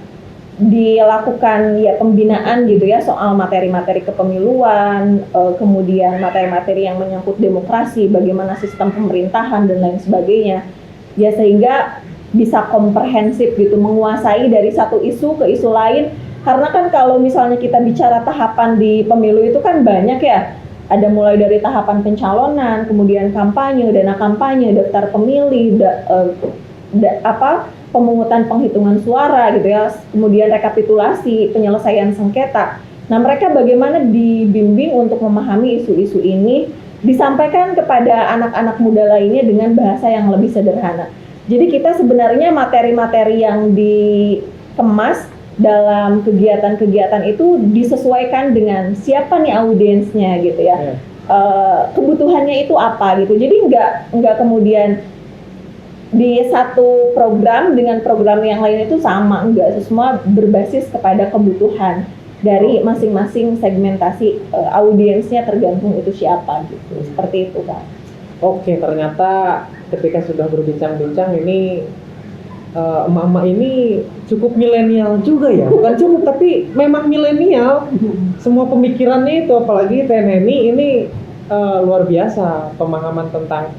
dilakukan ya pembinaan gitu ya soal materi-materi kepemiluan, kemudian materi-materi yang menyangkut demokrasi, bagaimana sistem pemerintahan dan lain sebagainya. Ya sehingga bisa komprehensif gitu, menguasai dari satu isu ke isu lain. Karena kan kalau misalnya kita bicara tahapan di pemilu itu kan banyak ya. Ada mulai dari tahapan pencalonan, kemudian kampanye, dana kampanye, daftar pemilih, pemungutan penghitungan suara gitu ya, kemudian rekapitulasi, penyelesaian sengketa. Nah, mereka bagaimana dibimbing untuk memahami isu-isu ini, disampaikan kepada anak-anak muda lainnya dengan bahasa yang lebih sederhana. Jadi kita sebenarnya materi-materi yang dikemas dalam kegiatan-kegiatan itu disesuaikan dengan siapa nih audiensnya gitu ya. Kebutuhannya itu apa gitu. Jadi nggak kemudian di satu program dengan program yang lain itu sama, enggak, semua berbasis kepada kebutuhan dari masing-masing segmentasi audiensnya, tergantung itu siapa gitu. Seperti itu kan. Oke, ternyata ketika sudah berbincang-bincang ini emak-emak ini cukup milenial juga ya. Bukan cukup, tapi memang milenial. Semua pemikirannya itu, apalagi Teh Neni ini luar biasa pemahaman tentang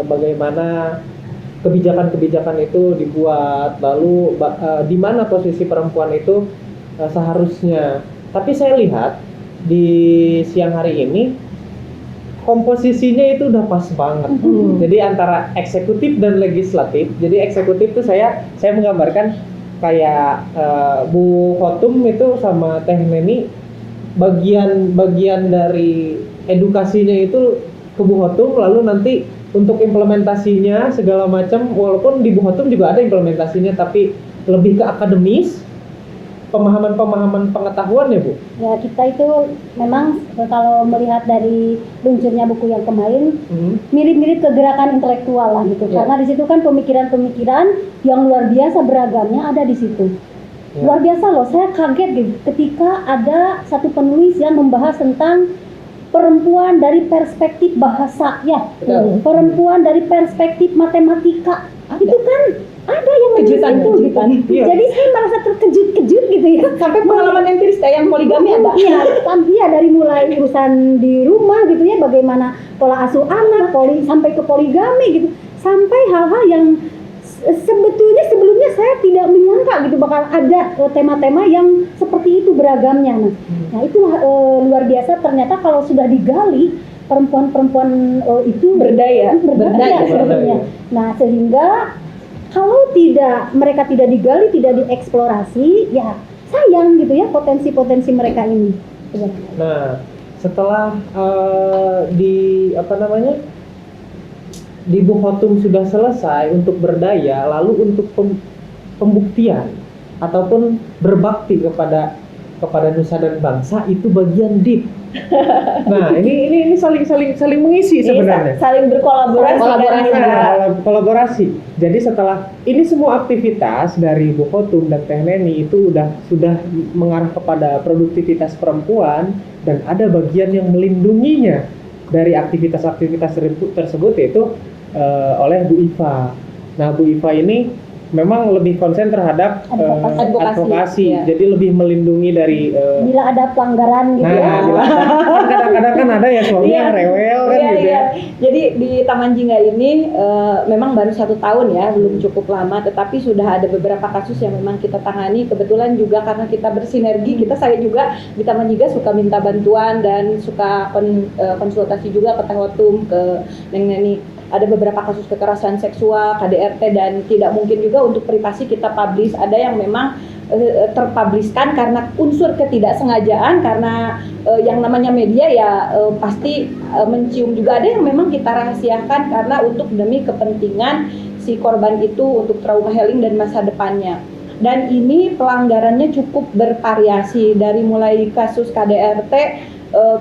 bagaimana kebijakan-kebijakan itu dibuat, lalu di mana posisi perempuan itu seharusnya. Tapi saya lihat di siang hari ini komposisinya itu udah pas banget. Jadi antara eksekutif dan legislatif. Jadi eksekutif tuh saya menggambarkan kayak Bu Khotum itu sama Teh Neni, bagian dari edukasinya itu ke Bu Khotum, lalu nanti untuk implementasinya segala macam, walaupun di Bu Khotum juga ada implementasinya tapi lebih ke akademis, pemahaman pengetahuan ya Bu. Ya, kita itu memang kalau melihat dari luncurnya buku yang kemarin mirip-mirip ke gerakan intelektual lah gitu. Ya. Karena di situ kan pemikiran-pemikiran yang luar biasa beragamnya ada di situ. Ya. Luar biasa loh, saya kaget gitu ketika ada satu penulis yang membahas tentang perempuan dari perspektif bahasa ya, Betul. perempuan dari perspektif matematika. Itu kan ada yang menulis itu gitu. Iya. Jadi saya merasa terkejut-kejut gitu ya. Sampai pengalaman empiris kayak yang poligami ada. Iya, iya, dari mulai urusan di rumah gitu ya, bagaimana pola asuh anak, sampai ke poligami gitu, sampai hal-hal yang sebetulnya sebelumnya saya tidak menyangka gitu bakal ada tema-tema yang seperti itu beragamnya. Nah itu luar biasa, ternyata kalau sudah digali perempuan-perempuan itu berdaya sebetulnya. Nah sehingga kalau mereka tidak digali, tidak dieksplorasi, ya sayang gitu ya potensi-potensi mereka ini. Nah, setelah di Bu Khotum sudah selesai untuk berdaya, lalu untuk pembuktian ataupun berbakti kepada nusa dan bangsa itu bagian deep. Nah, ini saling mengisi sebenarnya. Saling Kolaborasi. Jadi setelah ini semua aktivitas dari Bu Khotum dan Teh Neni itu sudah mengarah kepada produktivitas perempuan, dan ada bagian yang melindunginya dari aktivitas-aktivitas tersebut yaitu oleh Bu Iva. Nah, Bu Iva ini memang lebih konsen terhadap advokasi. Ya. Jadi lebih melindungi dari bila ada pelanggaran gitu ya. Kadang-kadang kan ada ya suami yang rewel kan gitu ya. Jadi di Taman Jingga ini memang baru 1 tahun ya, belum cukup lama, tetapi sudah ada beberapa kasus yang memang kita tangani. Kebetulan juga karena kita bersinergi, saya juga di Taman Jingga suka minta bantuan dan suka konsultasi juga ke Teh Khotum, ke Neng Neni. Ada beberapa kasus kekerasan seksual, KDRT, dan tidak mungkin juga untuk privasi kita publish. Ada yang memang terpubliskan karena unsur ketidaksengajaan, karena yang namanya media ya pasti mencium juga. Ada yang memang kita rahasiakan karena untuk demi kepentingan si korban itu untuk trauma healing dan masa depannya. Dan ini pelanggarannya cukup bervariasi, dari mulai kasus KDRT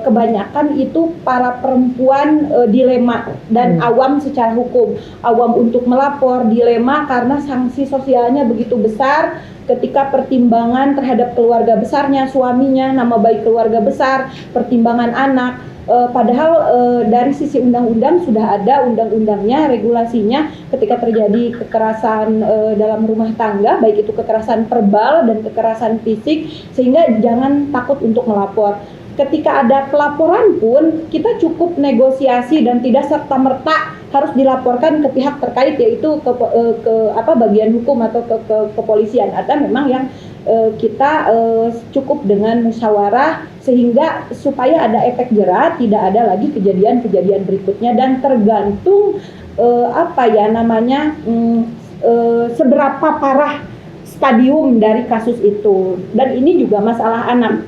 kebanyakan itu para perempuan dilema dan awam secara hukum, awam untuk melapor, dilema karena sanksi sosialnya begitu besar ketika pertimbangan terhadap keluarga besarnya, suaminya, nama baik keluarga besar, pertimbangan anak. Padahal dari sisi undang-undang sudah ada undang-undangnya, regulasinya ketika terjadi kekerasan dalam rumah tangga, baik itu kekerasan verbal dan kekerasan fisik, sehingga jangan takut untuk melapor. Ketika ada pelaporan pun kita cukup negosiasi dan tidak serta-merta harus dilaporkan ke pihak terkait, yaitu ke bagian hukum atau ke kepolisian. Ada memang yang kita cukup dengan musyawarah sehingga supaya ada efek jera, tidak ada lagi kejadian-kejadian berikutnya, dan tergantung seberapa parah stadium dari kasus itu. Dan ini juga masalah anak.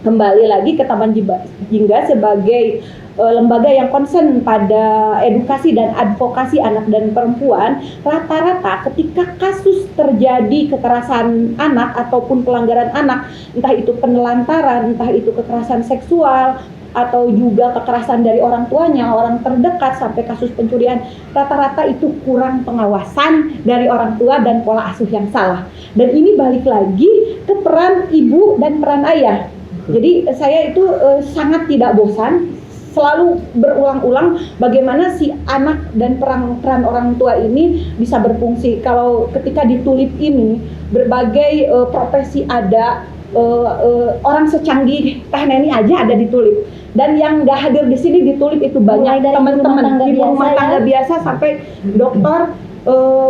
Kembali lagi ke Taman Jingga sebagai lembaga yang concern pada edukasi dan advokasi anak dan perempuan. Rata-rata ketika kasus terjadi kekerasan anak ataupun pelanggaran anak, entah itu penelantaran, entah itu kekerasan seksual, atau juga kekerasan dari orang tuanya, orang terdekat, sampai kasus pencurian, rata-rata itu kurang pengawasan dari orang tua dan pola asuh yang salah. Dan ini balik lagi ke peran ibu dan peran ayah. Jadi saya itu sangat tidak bosan selalu berulang-ulang bagaimana si anak dan peran orang tua ini bisa berfungsi. Kalau ketika di Tulip ini berbagai profesi ada, orang secanggih Teh Neni aja ada di Tulip, dan yang nggak hadir di sini di Tulip itu banyak teman-teman di rumah tangga biasa sampai dokter,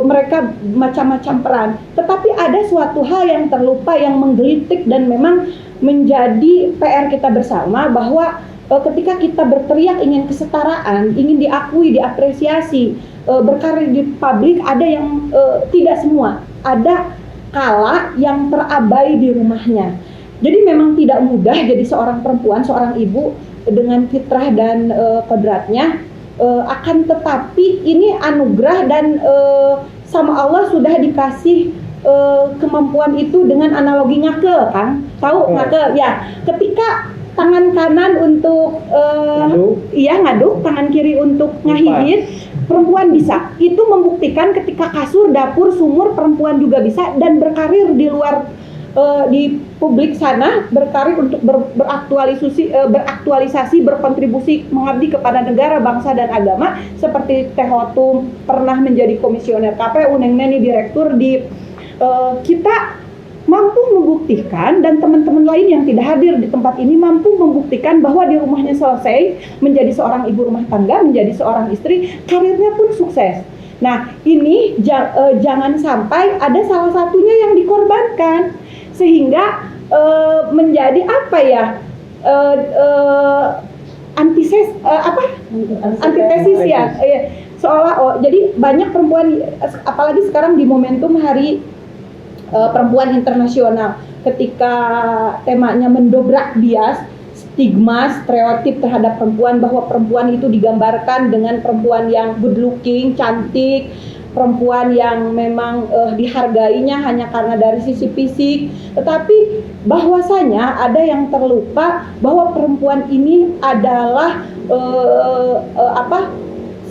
mereka macam-macam peran. Tetapi ada suatu hal yang terlupa, yang menggelitik dan memang menjadi PR kita bersama, bahwa ketika kita berteriak ingin kesetaraan, ingin diakui, diapresiasi, berkarir di publik, ada yang tidak semua, ada kala yang terabai di rumahnya. Jadi memang tidak mudah jadi seorang perempuan, seorang ibu dengan fitrah dan kodratnya, akan tetapi ini anugerah dan sama Allah sudah dikasih kemampuan itu dengan analogi ngakel, Kang. Tahu ngakel? Ya, ketika tangan kanan untuk ngaduk, tangan kiri untuk ngahidin, perempuan bisa. Itu membuktikan ketika kasur, dapur, sumur, perempuan juga bisa, dan berkarir di luar di publik sana, berkarir untuk beraktualisasi, berkontribusi, mengabdi kepada negara, bangsa, dan agama, seperti Teh Hotum pernah menjadi komisioner KPU, Neng Neni direktur di kita mampu membuktikan, dan teman-teman lain yang tidak hadir di tempat ini mampu membuktikan bahwa di rumahnya selesai menjadi seorang ibu rumah tangga, menjadi seorang istri, karirnya pun sukses. Nah, ini jangan sampai ada salah satunya yang dikorbankan, sehingga menjadi apa ya, antitesis ya, seolah jadi banyak perempuan, apalagi sekarang di momentum Hari Perempuan Internasional, ketika temanya mendobrak bias, stigma, stereotip terhadap perempuan, bahwa perempuan itu digambarkan dengan perempuan yang good looking, cantik, perempuan yang memang dihargainya hanya karena dari sisi fisik, tetapi bahwasanya ada yang terlupa bahwa perempuan ini adalah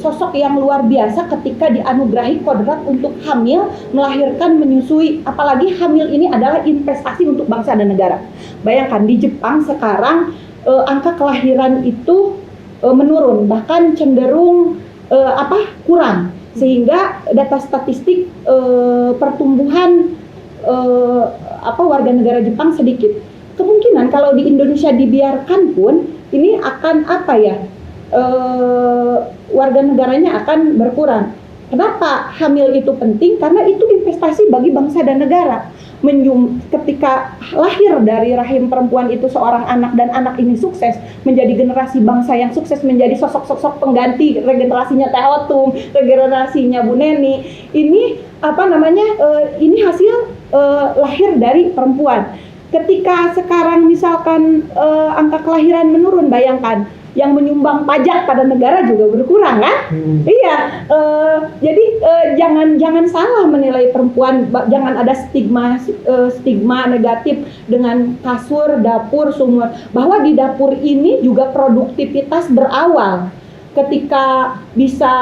sosok yang luar biasa ketika dianugerahi kodrat untuk hamil, melahirkan, menyusui. Apalagi hamil ini adalah investasi untuk bangsa dan negara. Bayangkan di Jepang sekarang angka kelahiran itu menurun, bahkan cenderung kurang, sehingga data statistik pertumbuhan warga negara Jepang sedikit. Kemungkinan kalau di Indonesia dibiarkan pun ini akan warga negaranya akan berkurang. Kenapa hamil itu penting? Karena itu investasi bagi bangsa dan negara. Ketika lahir dari rahim perempuan itu seorang anak, dan anak ini sukses menjadi generasi bangsa yang sukses, menjadi sosok-sosok pengganti, regenerasinya Teh Hotum, regenerasinya Bu Neni. Ini ini hasil lahir dari perempuan. Ketika sekarang misalkan angka kelahiran menurun, bayangkan yang menyumbang pajak pada negara juga berkurang, kan? Iya, jadi jangan salah menilai perempuan, jangan ada stigma negatif dengan kasur, dapur, sumur, bahwa di dapur ini juga produktivitas berawal. Ketika bisa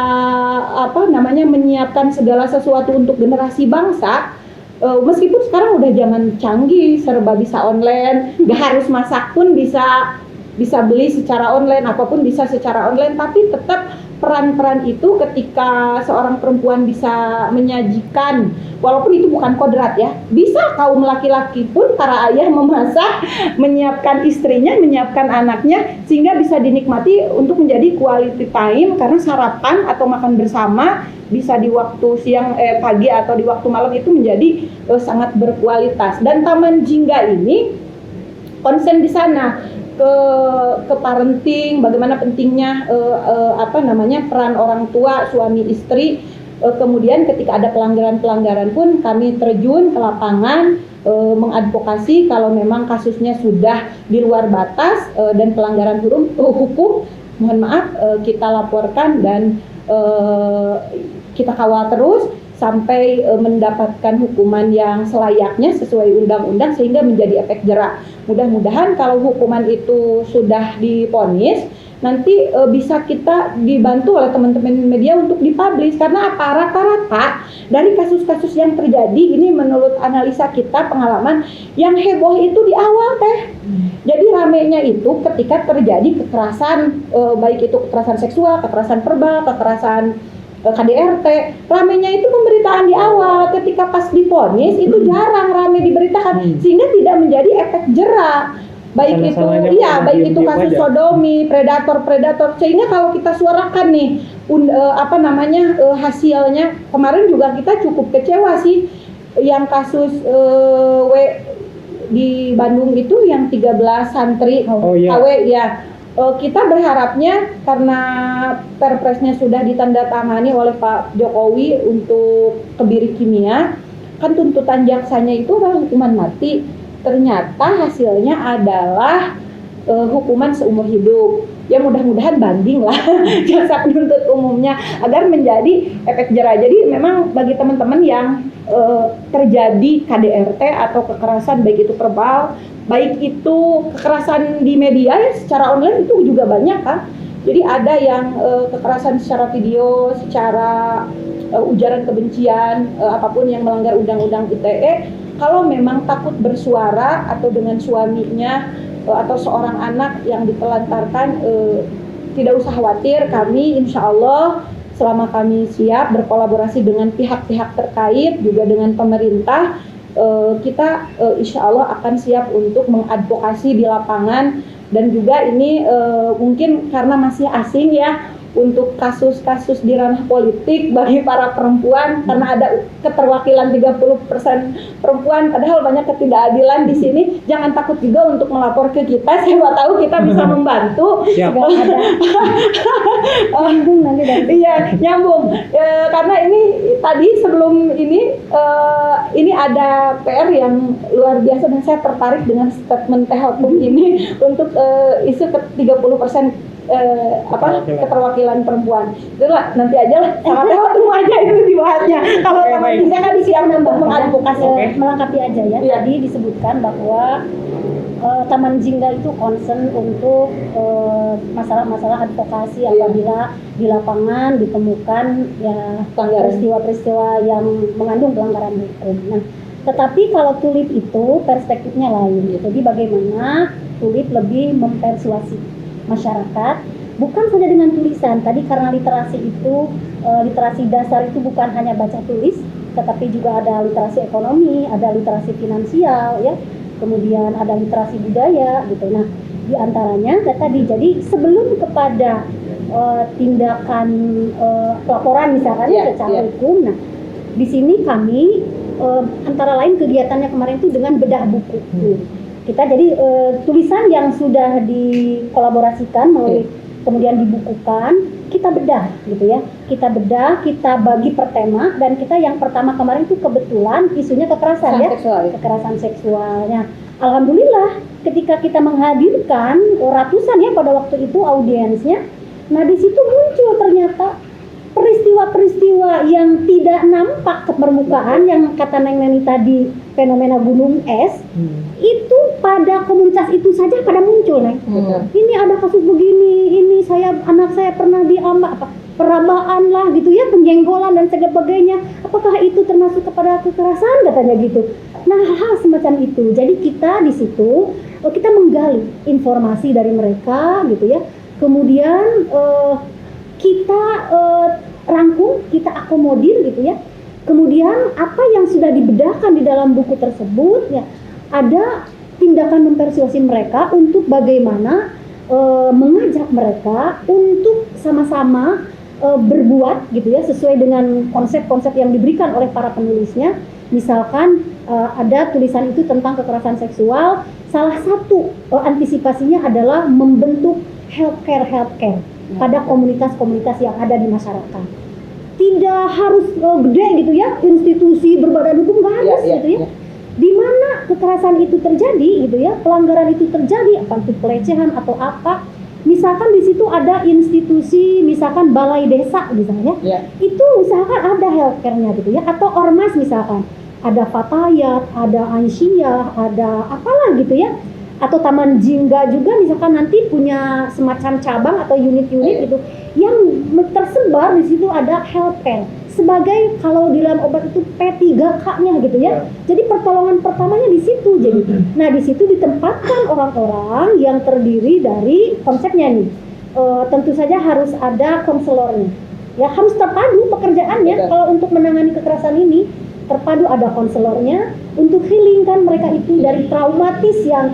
menyiapkan segala sesuatu untuk generasi bangsa, meskipun sekarang udah zaman canggih, serba bisa online, nggak harus masak pun bisa beli secara online, apapun bisa secara online, tapi tetap peran-peran itu ketika seorang perempuan bisa menyajikan, walaupun itu bukan kodrat ya, bisa kaum laki-laki pun, para ayah memasak, menyiapkan istrinya, menyiapkan anaknya, sehingga bisa dinikmati untuk menjadi quality time, karena sarapan atau makan bersama bisa di waktu siang, pagi atau di waktu malam itu menjadi sangat berkualitas. Dan Taman Jingga ini konsen di sana ke parenting, bagaimana pentingnya peran orang tua, suami istri. Kemudian ketika ada pelanggaran-pelanggaran pun kami terjun ke lapangan, mengadvokasi kalau memang kasusnya sudah di luar batas dan pelanggaran hukum, mohon maaf, kita laporkan dan kita kawal terus sampai mendapatkan hukuman yang selayaknya sesuai undang-undang, sehingga menjadi efek jerak. Mudah-mudahan kalau hukuman itu sudah divonis, nanti bisa kita dibantu oleh teman-teman media untuk dipublish. Karena apa? Rata-rata dari kasus-kasus yang terjadi ini, menurut analisa kita, pengalaman, yang heboh itu di awal Teh. Jadi ramenya itu ketika terjadi kekerasan, baik itu kekerasan seksual, kekerasan verbal, kekerasan KDRT, ramenya itu pemberitaan di awal. Ketika pas divonis itu jarang rame diberitakan, sehingga tidak menjadi efek jerak. baik itu Salah-salahnya iya malah baik itu diem-diem kasus aja. sodomi, predator, sehingga kalau kita suarakan nih hasilnya kemarin juga kita cukup kecewa sih yang kasus di Bandung itu yang 13 santri Oh, iya. KW ya. Kita berharapnya karena perpresnya sudah ditandatangani oleh Pak Jokowi untuk kebiri kimia, kan tuntutan jaksanya itu adalah hukuman mati. Ternyata hasilnya adalah hukuman seumur hidup. Ya mudah-mudahan banding lah jaksa penuntut umumnya agar menjadi efek jerah. Jadi memang bagi teman-teman yang terjadi KDRT atau kekerasan baik itu verbal, baik itu kekerasan di media ya secara online itu juga banyak kan. Jadi ada yang kekerasan secara video, secara ujaran kebencian, apapun yang melanggar undang-undang ITE, kalau memang takut bersuara atau dengan suaminya atau seorang anak yang ditelantarkan, tidak usah khawatir, kami insya Allah selama kami siap berkolaborasi dengan pihak-pihak terkait juga dengan pemerintah, kita insya Allah akan siap untuk mengadvokasi di lapangan. Dan juga ini mungkin karena masih asing ya untuk kasus-kasus di ranah politik bagi para perempuan, karena ada keterwakilan 30% perempuan, padahal banyak ketidakadilan di sini. Jangan takut juga untuk melapor ke kita, siapa tahu kita bisa membantu. Siap. Nyambung nanti dari Iya, nyambung. Karena ini tadi sebelum ini ada PR yang luar biasa dan saya tertarik dengan statement Teh Hukum ini untuk isu 30% keterwakilan perempuan. Itulah nanti aja lah sama Teh Hukum aja itu dibahasnya. Kalau Oke, Taman baik. Jingga kan siap untuk mengadvokasi. melengkapi aja ya. Iya. Tadi disebutkan bahwa Taman Jingga itu concern untuk masalah-masalah advokasi Iya. apabila di lapangan ditemukan ya Pelanggaran. peristiwa-peristiwa yang mengandung pelanggaran hukum. Nah, tetapi kalau Tulip itu perspektifnya lain. Jadi bagaimana Tulip lebih mempersuasi masyarakat, bukan saja dengan tulisan. Tadi karena literasi itu literasi dasar itu bukan hanya baca tulis, tetapi juga ada literasi ekonomi, ada literasi finansial ya, kemudian ada literasi budaya gitu. Nah, di antaranya tadi, jadi sebelum kepada tindakan pelaporan misalkan Iya, secara iya. hukum, nah di sini kami antara lain kegiatannya kemarin itu dengan bedah buku. Kita jadi tulisan yang sudah dikolaborasikan melalui kemudian dibukukan, kita bedah gitu ya. Kita bedah, kita bagi per tema, dan kita yang pertama kemarin itu kebetulan isunya kekerasan ya. Seksual. Kekerasan seksualnya. Alhamdulillah ketika kita menghadirkan ratusan ya pada waktu itu audiensnya, nah di situ muncul ternyata peristiwa-peristiwa yang tidak nampak ke permukaan, yang kata Neng Neni tadi fenomena gunung es, itu pada komunitas itu saja pada muncul, Neng. Ini ada kasus begini, ini anak saya pernah perabaan lah gitu ya, penjenggolan dan sebagainya. Apakah itu termasuk kepada kekerasan, katanya gitu. Nah, hal semacam itu. Jadi kita di situ kita menggali informasi dari mereka gitu ya. Kemudian kita rangkum, kita akomodir gitu ya. Kemudian apa yang sudah dibedahkan di dalam buku tersebut ya, ada tindakan mempersuasi mereka untuk bagaimana mengajak mereka untuk sama-sama berbuat gitu ya, sesuai dengan konsep-konsep yang diberikan oleh para penulisnya. Misalkan ada tulisan itu tentang kekerasan seksual, salah satu antisipasinya adalah membentuk healthcare pada komunitas-komunitas yang ada di masyarakat. Tidak harus gede gitu ya, institusi berbadan hukum, nggak harus gitu ya. Di mana kekerasan itu terjadi gitu ya, pelanggaran itu terjadi, apa itu pelecehan atau apa, misalkan di situ ada institusi, misalkan balai desa misalnya, itu usahakan ada healthcare-nya gitu ya, atau ormas misalkan, ada Fatayat, ada Aisyah, ada apalah gitu ya, atau Taman Jingga juga misalkan nanti punya semacam cabang atau unit-unit gitu yang tersebar di situ, ada healthcare sebagai kalau di dalam obat itu P3K-nya gitu ya. Jadi pertolongan pertamanya di situ. Jadi nah di situ ditempatkan orang-orang yang terdiri dari konsepnya nih. Tentu saja harus ada konselornya. Ya harus terpadu pekerjaannya. Kalau untuk menangani kekerasan ini terpadu, ada konselornya, untuk healing kan mereka itu dari traumatis yang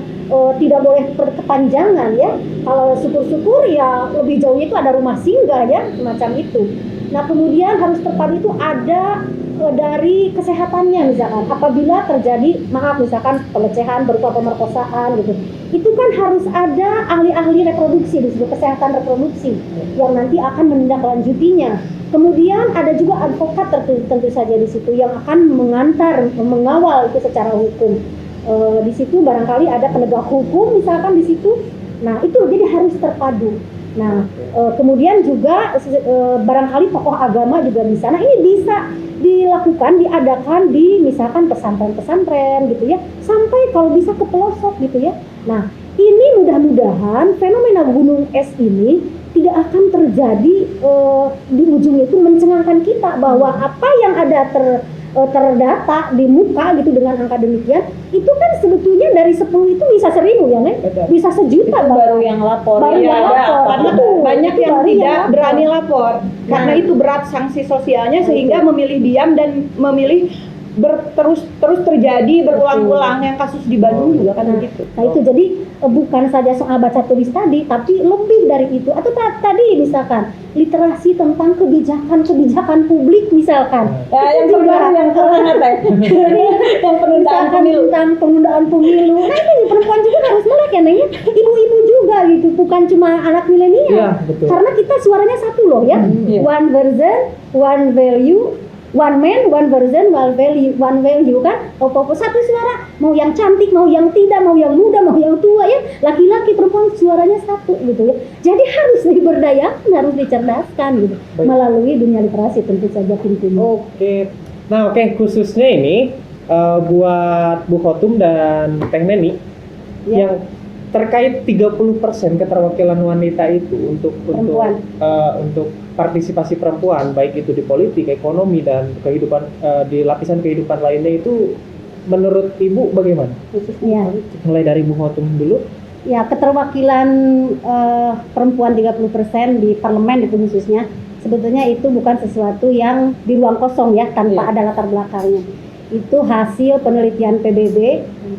tidak boleh berkepanjangan ya. Kalau syukur-syukur ya lebih jauhnya itu ada rumah singgah ya, semacam itu. Nah kemudian harus terpadu itu ada dari kesehatannya, misalkan apabila terjadi misalkan pelecehan berupa pemerkosaan gitu, itu kan harus ada ahli-ahli reproduksi, disebut kesehatan reproduksi yang nanti akan menindaklanjutinya. Kemudian ada juga advokat tentu saja di situ yang akan mengawal itu secara hukum. Di situ barangkali ada penegak hukum misalkan di situ. Nah itu jadi harus terpadu. Nah kemudian juga barangkali tokoh agama juga bisa. Nah ini bisa diadakan di misalkan pesantren-pesantren gitu ya, sampai kalau bisa ke pelosok gitu ya. Nah ini mudah-mudahan fenomena gunung es ini tidak akan terjadi di ujungnya itu mencengangkan kita bahwa apa yang ada terdata di muka gitu dengan angka demikian itu kan sebetulnya dari 10 itu bisa 1000 ya Nek? Bisa 1 juta itu baru yang lapor. Baru yang lapor. Karena Betul. banyak Itu yang baru tidak yang berani lapor karena Nah. itu berat sanksi sosialnya Nah, sehingga itu. memilih diam dan memilih terus terjadi berulang-ulang. Yang kasus di Bandung juga kan Nah, begitu. nah itu jadi bukan saja soal baca tulis tadi, tapi lebih dari itu. Atau tadi misalkan literasi tentang kebijakan publik misalkan. Ya, yang terbaru yang terhangat ya. Yang penundaan Misalkan pemilu. tentang penundaan pemilu. Nah ini perempuan juga harus melek ya, Neng. Ibu-ibu juga gitu, bukan cuma anak milenial. Iya, betul. Karena kita suaranya satu loh ya. Iya. One version, one value, one man, one version, one value kan. Satu suara, mau yang cantik, mau yang tidak, mau yang muda, mau yang tua ya. Laki-laki, perempuan suaranya satu gitu ya. Jadi harus diberdayakan, harus dicerdaskan gitu. Baik. Melalui dunia literasi tentu saja pintunya. Oke. Nah, khususnya ini buat Bu Khotum dan Teh Neni Ya. yang terkait 30% keterwakilan wanita itu untuk Perempuan. untuk partisipasi perempuan baik itu di politik, ekonomi dan kehidupan di lapisan kehidupan lainnya itu menurut Ibu bagaimana? Khususnya. Mulai dari Bu Khotum dulu. Ya, keterwakilan perempuan 30% di parlemen itu khususnya sebetulnya itu bukan sesuatu yang di ruang kosong ya, tanpa Iya. ada latar belakangnya. Itu hasil penelitian PBB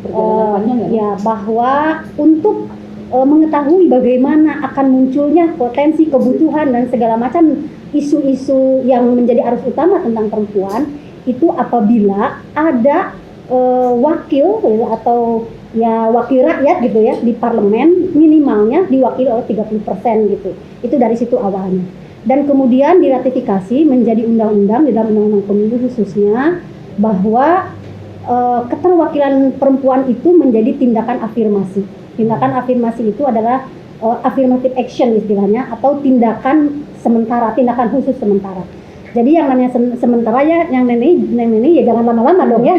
Perjalanan panjang ya? bahwa untuk mengetahui bagaimana akan munculnya potensi kebutuhan dan segala macam isu-isu yang menjadi arus utama tentang perempuan itu apabila ada wakil atau ya wakil rakyat gitu ya di parlemen minimalnya diwakili oleh 30% gitu. Itu dari situ awalnya. Dan kemudian diratifikasi menjadi undang-undang di dalam undang-undang pemilu khususnya bahwa keterwakilan perempuan itu menjadi tindakan afirmasi. Tindakan afirmasi itu adalah affirmative action istilahnya atau tindakan sementara, tindakan khusus sementara. Jadi yang namanya sementara ya, yang nenek ya jangan lama-lama dong ya.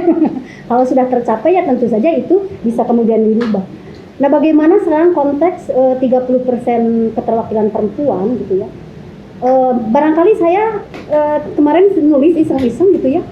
Kalau sudah tercapai ya tentu saja itu bisa kemudian dirubah. Nah, bagaimana sekarang konteks 30% keterwakilan perempuan gitu ya? Barangkali saya kemarin nulis iseng-iseng gitu ya.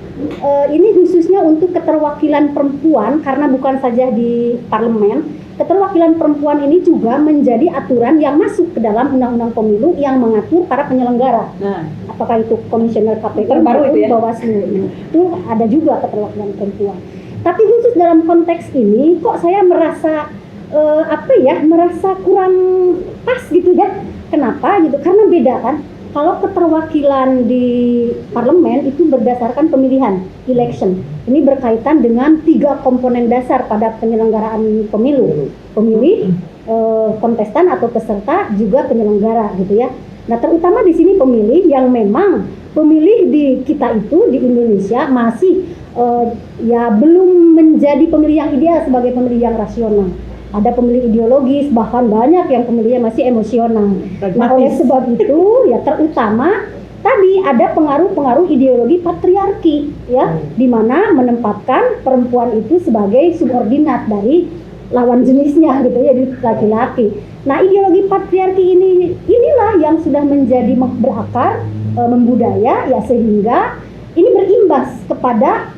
Ini khususnya untuk keterwakilan perempuan karena bukan saja di parlemen. Keterwakilan perempuan ini juga menjadi aturan yang masuk ke dalam undang-undang pemilu yang mengatur para penyelenggara. Nah, Apakah itu komisioner KPU Terbaru itu ya? Bawaslu. Nah, itu ada juga keterwakilan perempuan. Tapi khusus dalam konteks ini kok saya merasa merasa kurang pas gitu ya. Kenapa gitu? Karena beda kan. Kalau keterwakilan di parlemen itu berdasarkan pemilihan, election. Ini berkaitan dengan 3 komponen dasar pada penyelenggaraan pemilu. Pemilih, kontestan atau peserta, juga penyelenggara gitu ya. Nah, terutama di sini pemilih yang memang pemilih di kita itu di Indonesia masih belum menjadi pemilih yang ideal sebagai pemilih yang rasional. Ada pemilih ideologis, bahkan banyak yang pemilihnya masih emosional. Nah, oleh sebab itu ya terutama tadi ada pengaruh-pengaruh ideologi patriarki ya, di mana menempatkan perempuan itu sebagai subordinat dari lawan jenisnya gitu ya, di laki-laki. Nah, ideologi patriarki inilah yang sudah menjadi berakar membudaya ya, sehingga ini berimbas kepada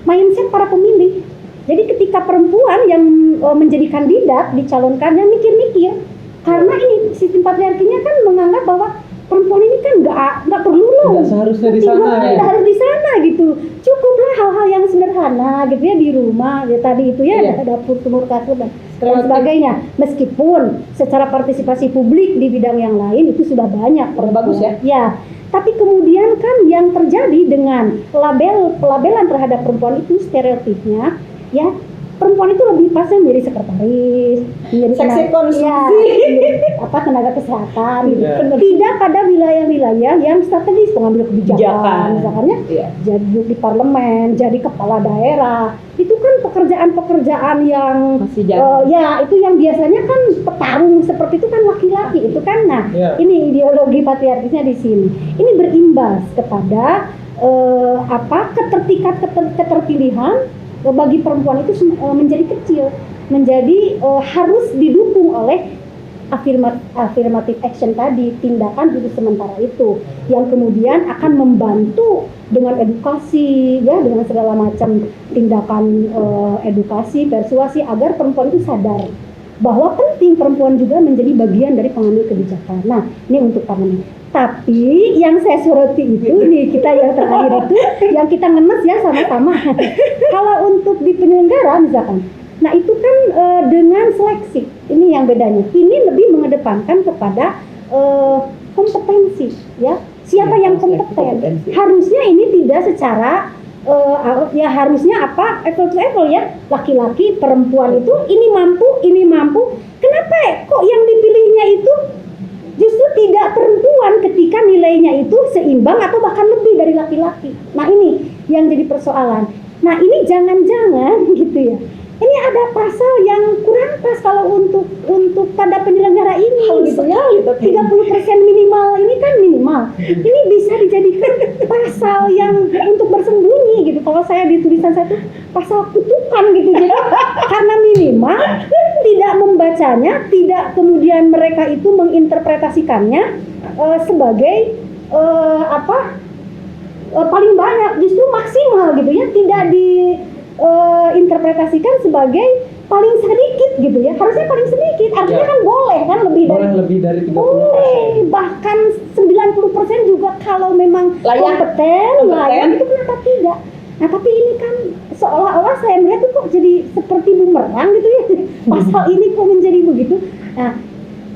mindset para pemilih. Jadi ketika perempuan yang menjadi kandidat dicalonkannya mikir-mikir, karena ini sistem patriarkinya kan menganggap bahwa perempuan ini kan nggak perlu loh, Nggak seharusnya di sana, ya. nggak harus di sana gitu. cukuplah hal-hal yang sederhana gitu ya di rumah ya tadi itu ya Iya. dapur sumur kasur dan Stereotip. sebagainya. Meskipun secara partisipasi publik di bidang yang lain itu sudah banyak Bagus ya. Ya, tapi kemudian kan yang terjadi dengan pelabelan terhadap perempuan itu stereotipnya ya perempuan itu lebih pasnya menjadi sekretaris, menjadi Seksi konsumsi. tenaga kesehatan gitu. Iya. Tidak pada wilayah-wilayah yang strategis pengambil kebijakan, Kebijakan. misalnya Iya. jadi duduk di parlemen, jadi kepala daerah, itu kan pekerjaan-pekerjaan yang Masih jarang. ya itu yang biasanya kan petarung seperti itu kan laki-laki itu kan. Nah, Iya. ini ideologi patriarkisnya di sini. Ini berimbas kepada keterpilihan bagi perempuan itu menjadi kecil, menjadi harus didukung oleh affirmative action tadi, tindakan hidup sementara itu yang kemudian akan membantu dengan edukasi ya, dengan segala macam tindakan edukasi, persuasi agar perempuan itu sadar bahwa penting perempuan juga menjadi bagian dari pengambil kebijakan. Nah, ini untuk parlemen. Tapi yang saya soroti itu nih kita yang terakhir itu yang kita ngenes ya sama-sama. Kalau untuk di penyelenggara misalkan, nah itu kan dengan seleksi ini yang bedanya. Ini lebih mengedepankan kepada kompetensi ya. Siapa yang kompeten? Harusnya ini tidak secara ya harusnya apple to apple ya, laki-laki perempuan itu ini mampu. Kenapa kok yang dipilihnya itu justru tidak perempuan ketika nilainya itu seimbang atau bahkan lebih dari laki-laki? Nah ini yang jadi persoalan. Nah ini jangan-jangan gitu ya, ini ada pasal yang kurang pas kalau untuk pada penyelenggara ini gitu ya. 30% minimal ini kan minimal. Ini bisa dijadikan pasal yang untuk bersembunyi gitu. Kalau saya di tulisan saya itu pasal kutukan gitu. Jadi karena minimal tidak membacanya, tidak kemudian mereka itu menginterpretasikannya sebagai paling banyak, justru maksimal gitu ya, tidak diinterpretasikan sebagai paling sedikit gitu ya. Harusnya paling sedikit, artinya Ya. kan boleh kan Boleh lebih dari 30%. boleh, bahkan 90% juga kalau memang Layak. kompeten, layak itu kenapa tidak? Nah tapi ini kan seolah-olah saya melihat itu kok jadi seperti bumerang gitu ya. Pasal ini kok menjadi begitu. Nah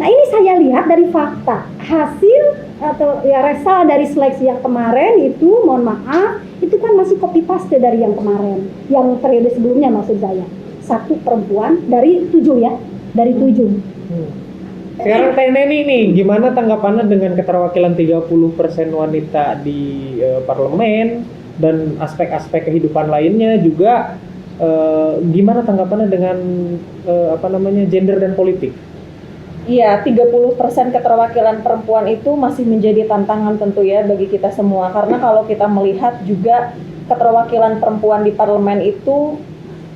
ini saya lihat dari fakta hasil atau ya resal dari seleksi yang kemarin itu, mohon maaf, itu kan masih copy paste dari yang kemarin, yang periode sebelumnya maksud saya. 1 perempuan dari 7 ya, dari 7. Sekarang Teh Neni nih, gimana tanggapannya dengan keterwakilan 30% wanita di parlemen dan aspek-aspek kehidupan lainnya juga, gimana tanggapannya dengan gender dan politik? Iya, 30% keterwakilan perempuan itu masih menjadi tantangan tentu ya bagi kita semua. Karena kalau kita melihat juga keterwakilan perempuan di parlemen itu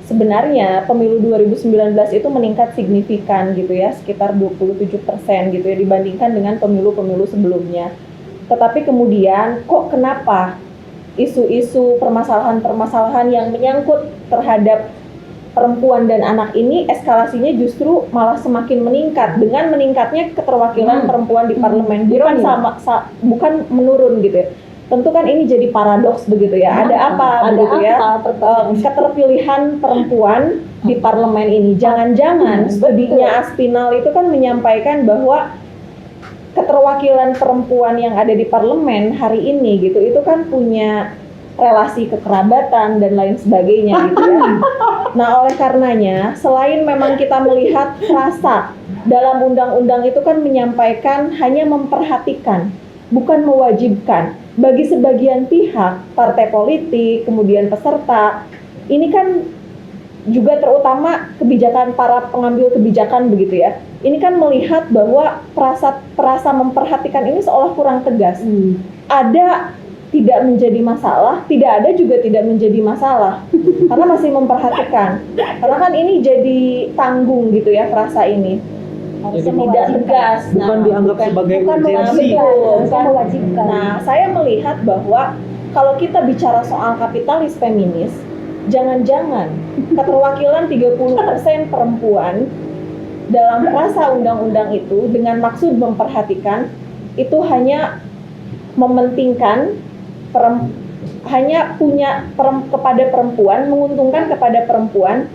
sebenarnya pemilu 2019 itu meningkat signifikan gitu ya, sekitar 27% gitu ya dibandingkan dengan pemilu-pemilu sebelumnya. Tetapi kemudian kok kenapa isu-isu permasalahan-permasalahan yang menyangkut terhadap perempuan dan anak ini eskalasinya justru malah semakin meningkat dengan meningkatnya keterwakilan perempuan di parlemen, bukan bukan menurun gitu ya. Tentu kan ini jadi paradoks begitu ya. Ada apa begitu ya? Keterpilihan perempuan di parlemen ini. Jangan-jangan studinya Aspinall itu kan menyampaikan bahwa keterwakilan perempuan yang ada di parlemen hari ini gitu itu kan punya relasi kekerabatan dan lain sebagainya gitu ya. Nah, oleh karenanya, selain memang kita melihat frasa dalam undang-undang itu kan menyampaikan hanya memperhatikan, bukan mewajibkan. Bagi sebagian pihak, partai politik, kemudian peserta, ini kan juga terutama kebijakan para pengambil kebijakan begitu ya. Ini kan melihat bahwa perasa memperhatikan ini seolah kurang tegas. Ada tidak menjadi masalah, tidak ada juga tidak menjadi masalah karena masih memperhatikan. Karena kan ini jadi tanggung gitu ya frasa ini. Jadi Tidak tegas. bukan dianggap sebagai urgensi. Bukan mewajibkan. Nah, saya melihat bahwa kalau kita bicara soal kapitalis feminis, jangan-jangan keterwakilan 30% perempuan dalam frasa undang-undang itu dengan maksud memperhatikan itu hanya mementingkan hanya punya kepada perempuan, menguntungkan kepada perempuan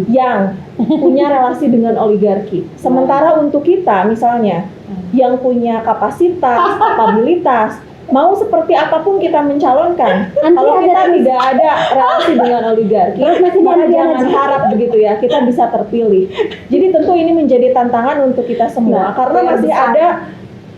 yang punya relasi dengan oligarki. Sementara untuk kita misalnya yang punya kapasitas, kapabilitas, mau seperti apapun kita mencalonkan, kalau kita tidak ada relasi dengan oligarki, maka jangan harap begitu ya kita bisa terpilih. Jadi tentu ini menjadi tantangan untuk kita semua karena masih ada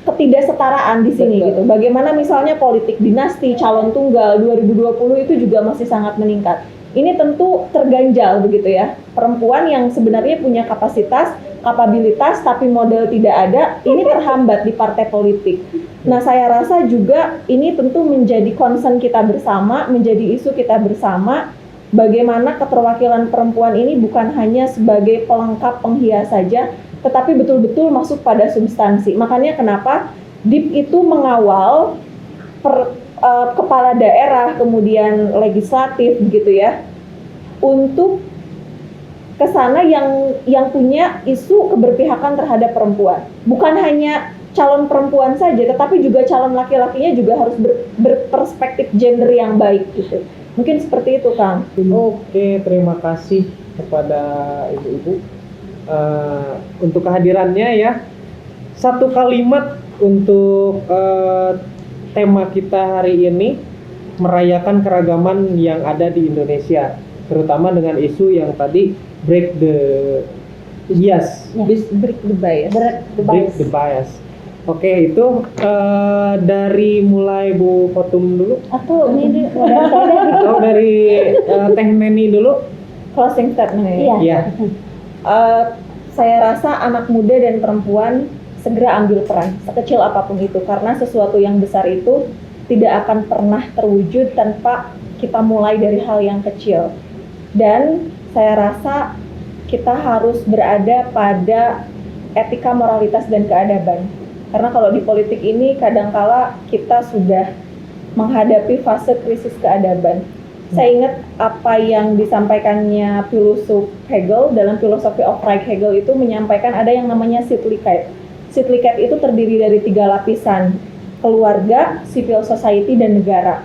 ketidaksetaraan di sini gitu. Bagaimana misalnya politik dinasti, calon tunggal 2020 itu juga masih sangat meningkat. Ini tentu terganjal begitu ya. Perempuan yang sebenarnya punya kapasitas, kapabilitas tapi modal tidak ada, ini terhambat di partai politik. Nah, saya rasa juga ini tentu menjadi concern kita bersama, menjadi isu kita bersama. Bagaimana keterwakilan perempuan ini bukan hanya sebagai pelengkap penghias saja, tetapi betul-betul masuk pada substansi. Makanya kenapa DIP itu mengawal kepala daerah, kemudian legislatif begitu ya, untuk kesana yang punya isu keberpihakan terhadap perempuan. Bukan hanya calon perempuan saja, tetapi juga calon laki-lakinya juga harus berperspektif gender yang baik gitu. Mungkin seperti itu, Kang. Oke, terima kasih kepada ibu-ibu untuk kehadirannya ya. Satu kalimat untuk tema kita hari ini, merayakan keragaman yang ada di Indonesia, terutama dengan isu yang tadi break the bias. Break the bias. Break the bias. Oke, itu dari mulai Bu Khotum dulu Atau ini atau dari Teh Neni dulu? Closing statement ya. Iya. Iya. Saya rasa anak muda dan perempuan segera ambil peran sekecil apapun itu, karena sesuatu yang besar itu tidak akan pernah terwujud tanpa kita mulai dari hal yang kecil. Dan saya rasa kita harus berada pada etika, moralitas, dan keadaban. Karena kalau di politik ini kadangkala kita sudah menghadapi fase krisis keadaban. Saya ingat apa yang disampaikannya filosof Hegel dalam Philosophy of Right. Hegel itu menyampaikan ada yang namanya Sittlichkeit. Sittlichkeit itu terdiri dari 3 lapisan: keluarga, civil society, dan negara.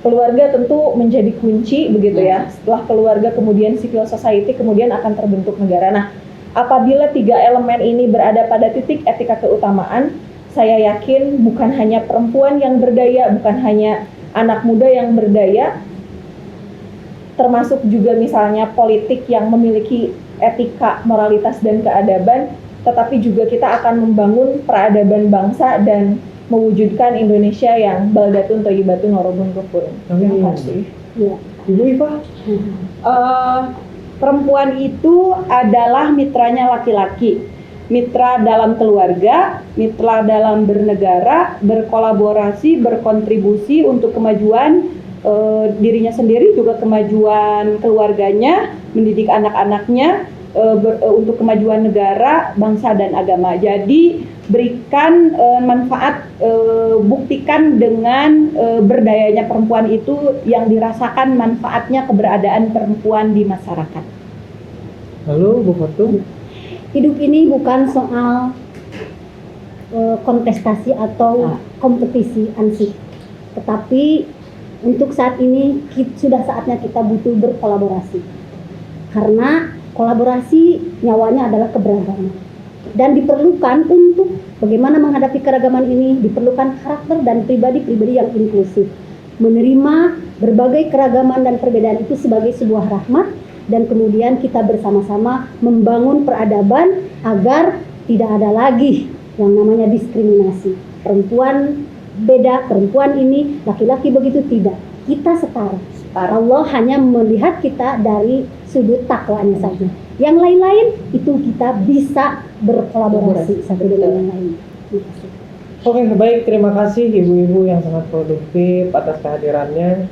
Keluarga tentu menjadi kunci begitu ya. Setelah keluarga kemudian civil society, kemudian akan terbentuk negara. Nah, apabila 3 elemen ini berada pada titik etika keutamaan, saya yakin bukan hanya perempuan yang berdaya, bukan hanya anak muda yang berdaya, termasuk juga misalnya politik yang memiliki etika, moralitas, dan keadaban, tetapi juga kita akan membangun peradaban bangsa dan mewujudkan Indonesia yang baldatun thayyibatun warabun ghafurun. Terima kasih. Ya. Ibu Iva? Perempuan itu adalah mitranya laki-laki. Mitra dalam keluarga, mitra dalam bernegara, berkolaborasi, berkontribusi untuk kemajuan dirinya sendiri, juga kemajuan keluarganya, mendidik anak-anaknya, untuk kemajuan negara, bangsa, dan agama. Jadi berikan manfaat, buktikan dengan berdayanya perempuan itu yang dirasakan manfaatnya keberadaan perempuan di masyarakat. Lalu Bu Khotum? Hidup ini bukan soal kontestasi atau kompetisi ansih, tetapi untuk saat ini sudah saatnya kita butuh berkolaborasi, karena kolaborasi nyawanya adalah keberagaman, dan diperlukan untuk bagaimana menghadapi keragaman ini diperlukan karakter dan pribadi-pribadi yang inklusif, menerima berbagai keragaman dan perbedaan itu sebagai sebuah rahmat, dan kemudian kita bersama-sama membangun peradaban agar tidak ada lagi yang namanya diskriminasi. Perempuan beda, perempuan ini, laki-laki begitu, tidak. Kita setara. Allah hanya melihat kita dari sudut takwanya saja. Yang lain-lain itu kita bisa berkolaborasi satu dengan yang lain. Oke, baik, terima kasih ibu-ibu yang sangat produktif atas kehadirannya.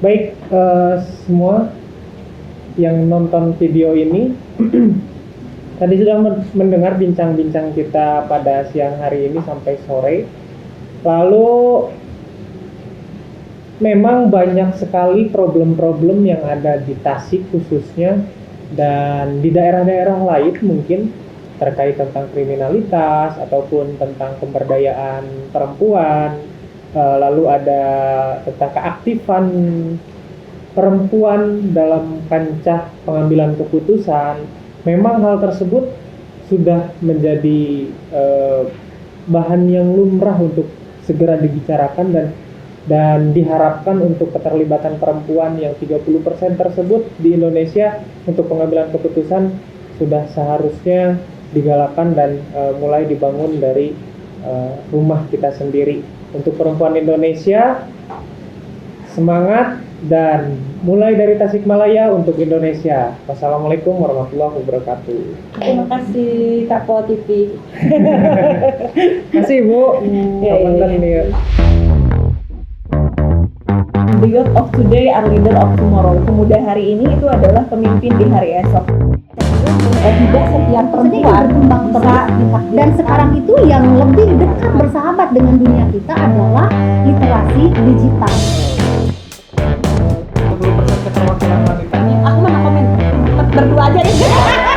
Baik, semua yang nonton video ini tadi sudah mendengar bincang-bincang kita pada siang hari ini sampai sore. Lalu memang banyak sekali problem-problem yang ada di Tasik khususnya, dan di daerah-daerah lain mungkin terkait tentang kriminalitas ataupun tentang pemberdayaan perempuan. lalu ada tentang keaktifan perempuan dalam kancah pengambilan keputusan. Memang hal tersebut sudah menjadi bahan yang lumrah untuk segera dibicarakan dan diharapkan untuk keterlibatan perempuan yang 30% tersebut di Indonesia untuk pengambilan keputusan sudah seharusnya digalakkan dan mulai dibangun dari rumah kita sendiri. Untuk perempuan Indonesia, semangat dan mulai dari Tasikmalaya untuk Indonesia. Wassalamualaikum warahmatullahi wabarakatuh. Terima kasih Kak Po TV. Kasih Bu. Ya, Teman-teman ya. ini. The youth of today are leader of tomorrow. Pemuda hari ini itu adalah pemimpin di hari esok. Tidak setiap perempuan berkembang bisa terus. ditakdirkan. Dan sekarang itu yang lebih dekat bersahabat dengan dunia kita adalah literasi digital. 30% keterwakilan wanita. Aku mana komen berdua aja deh.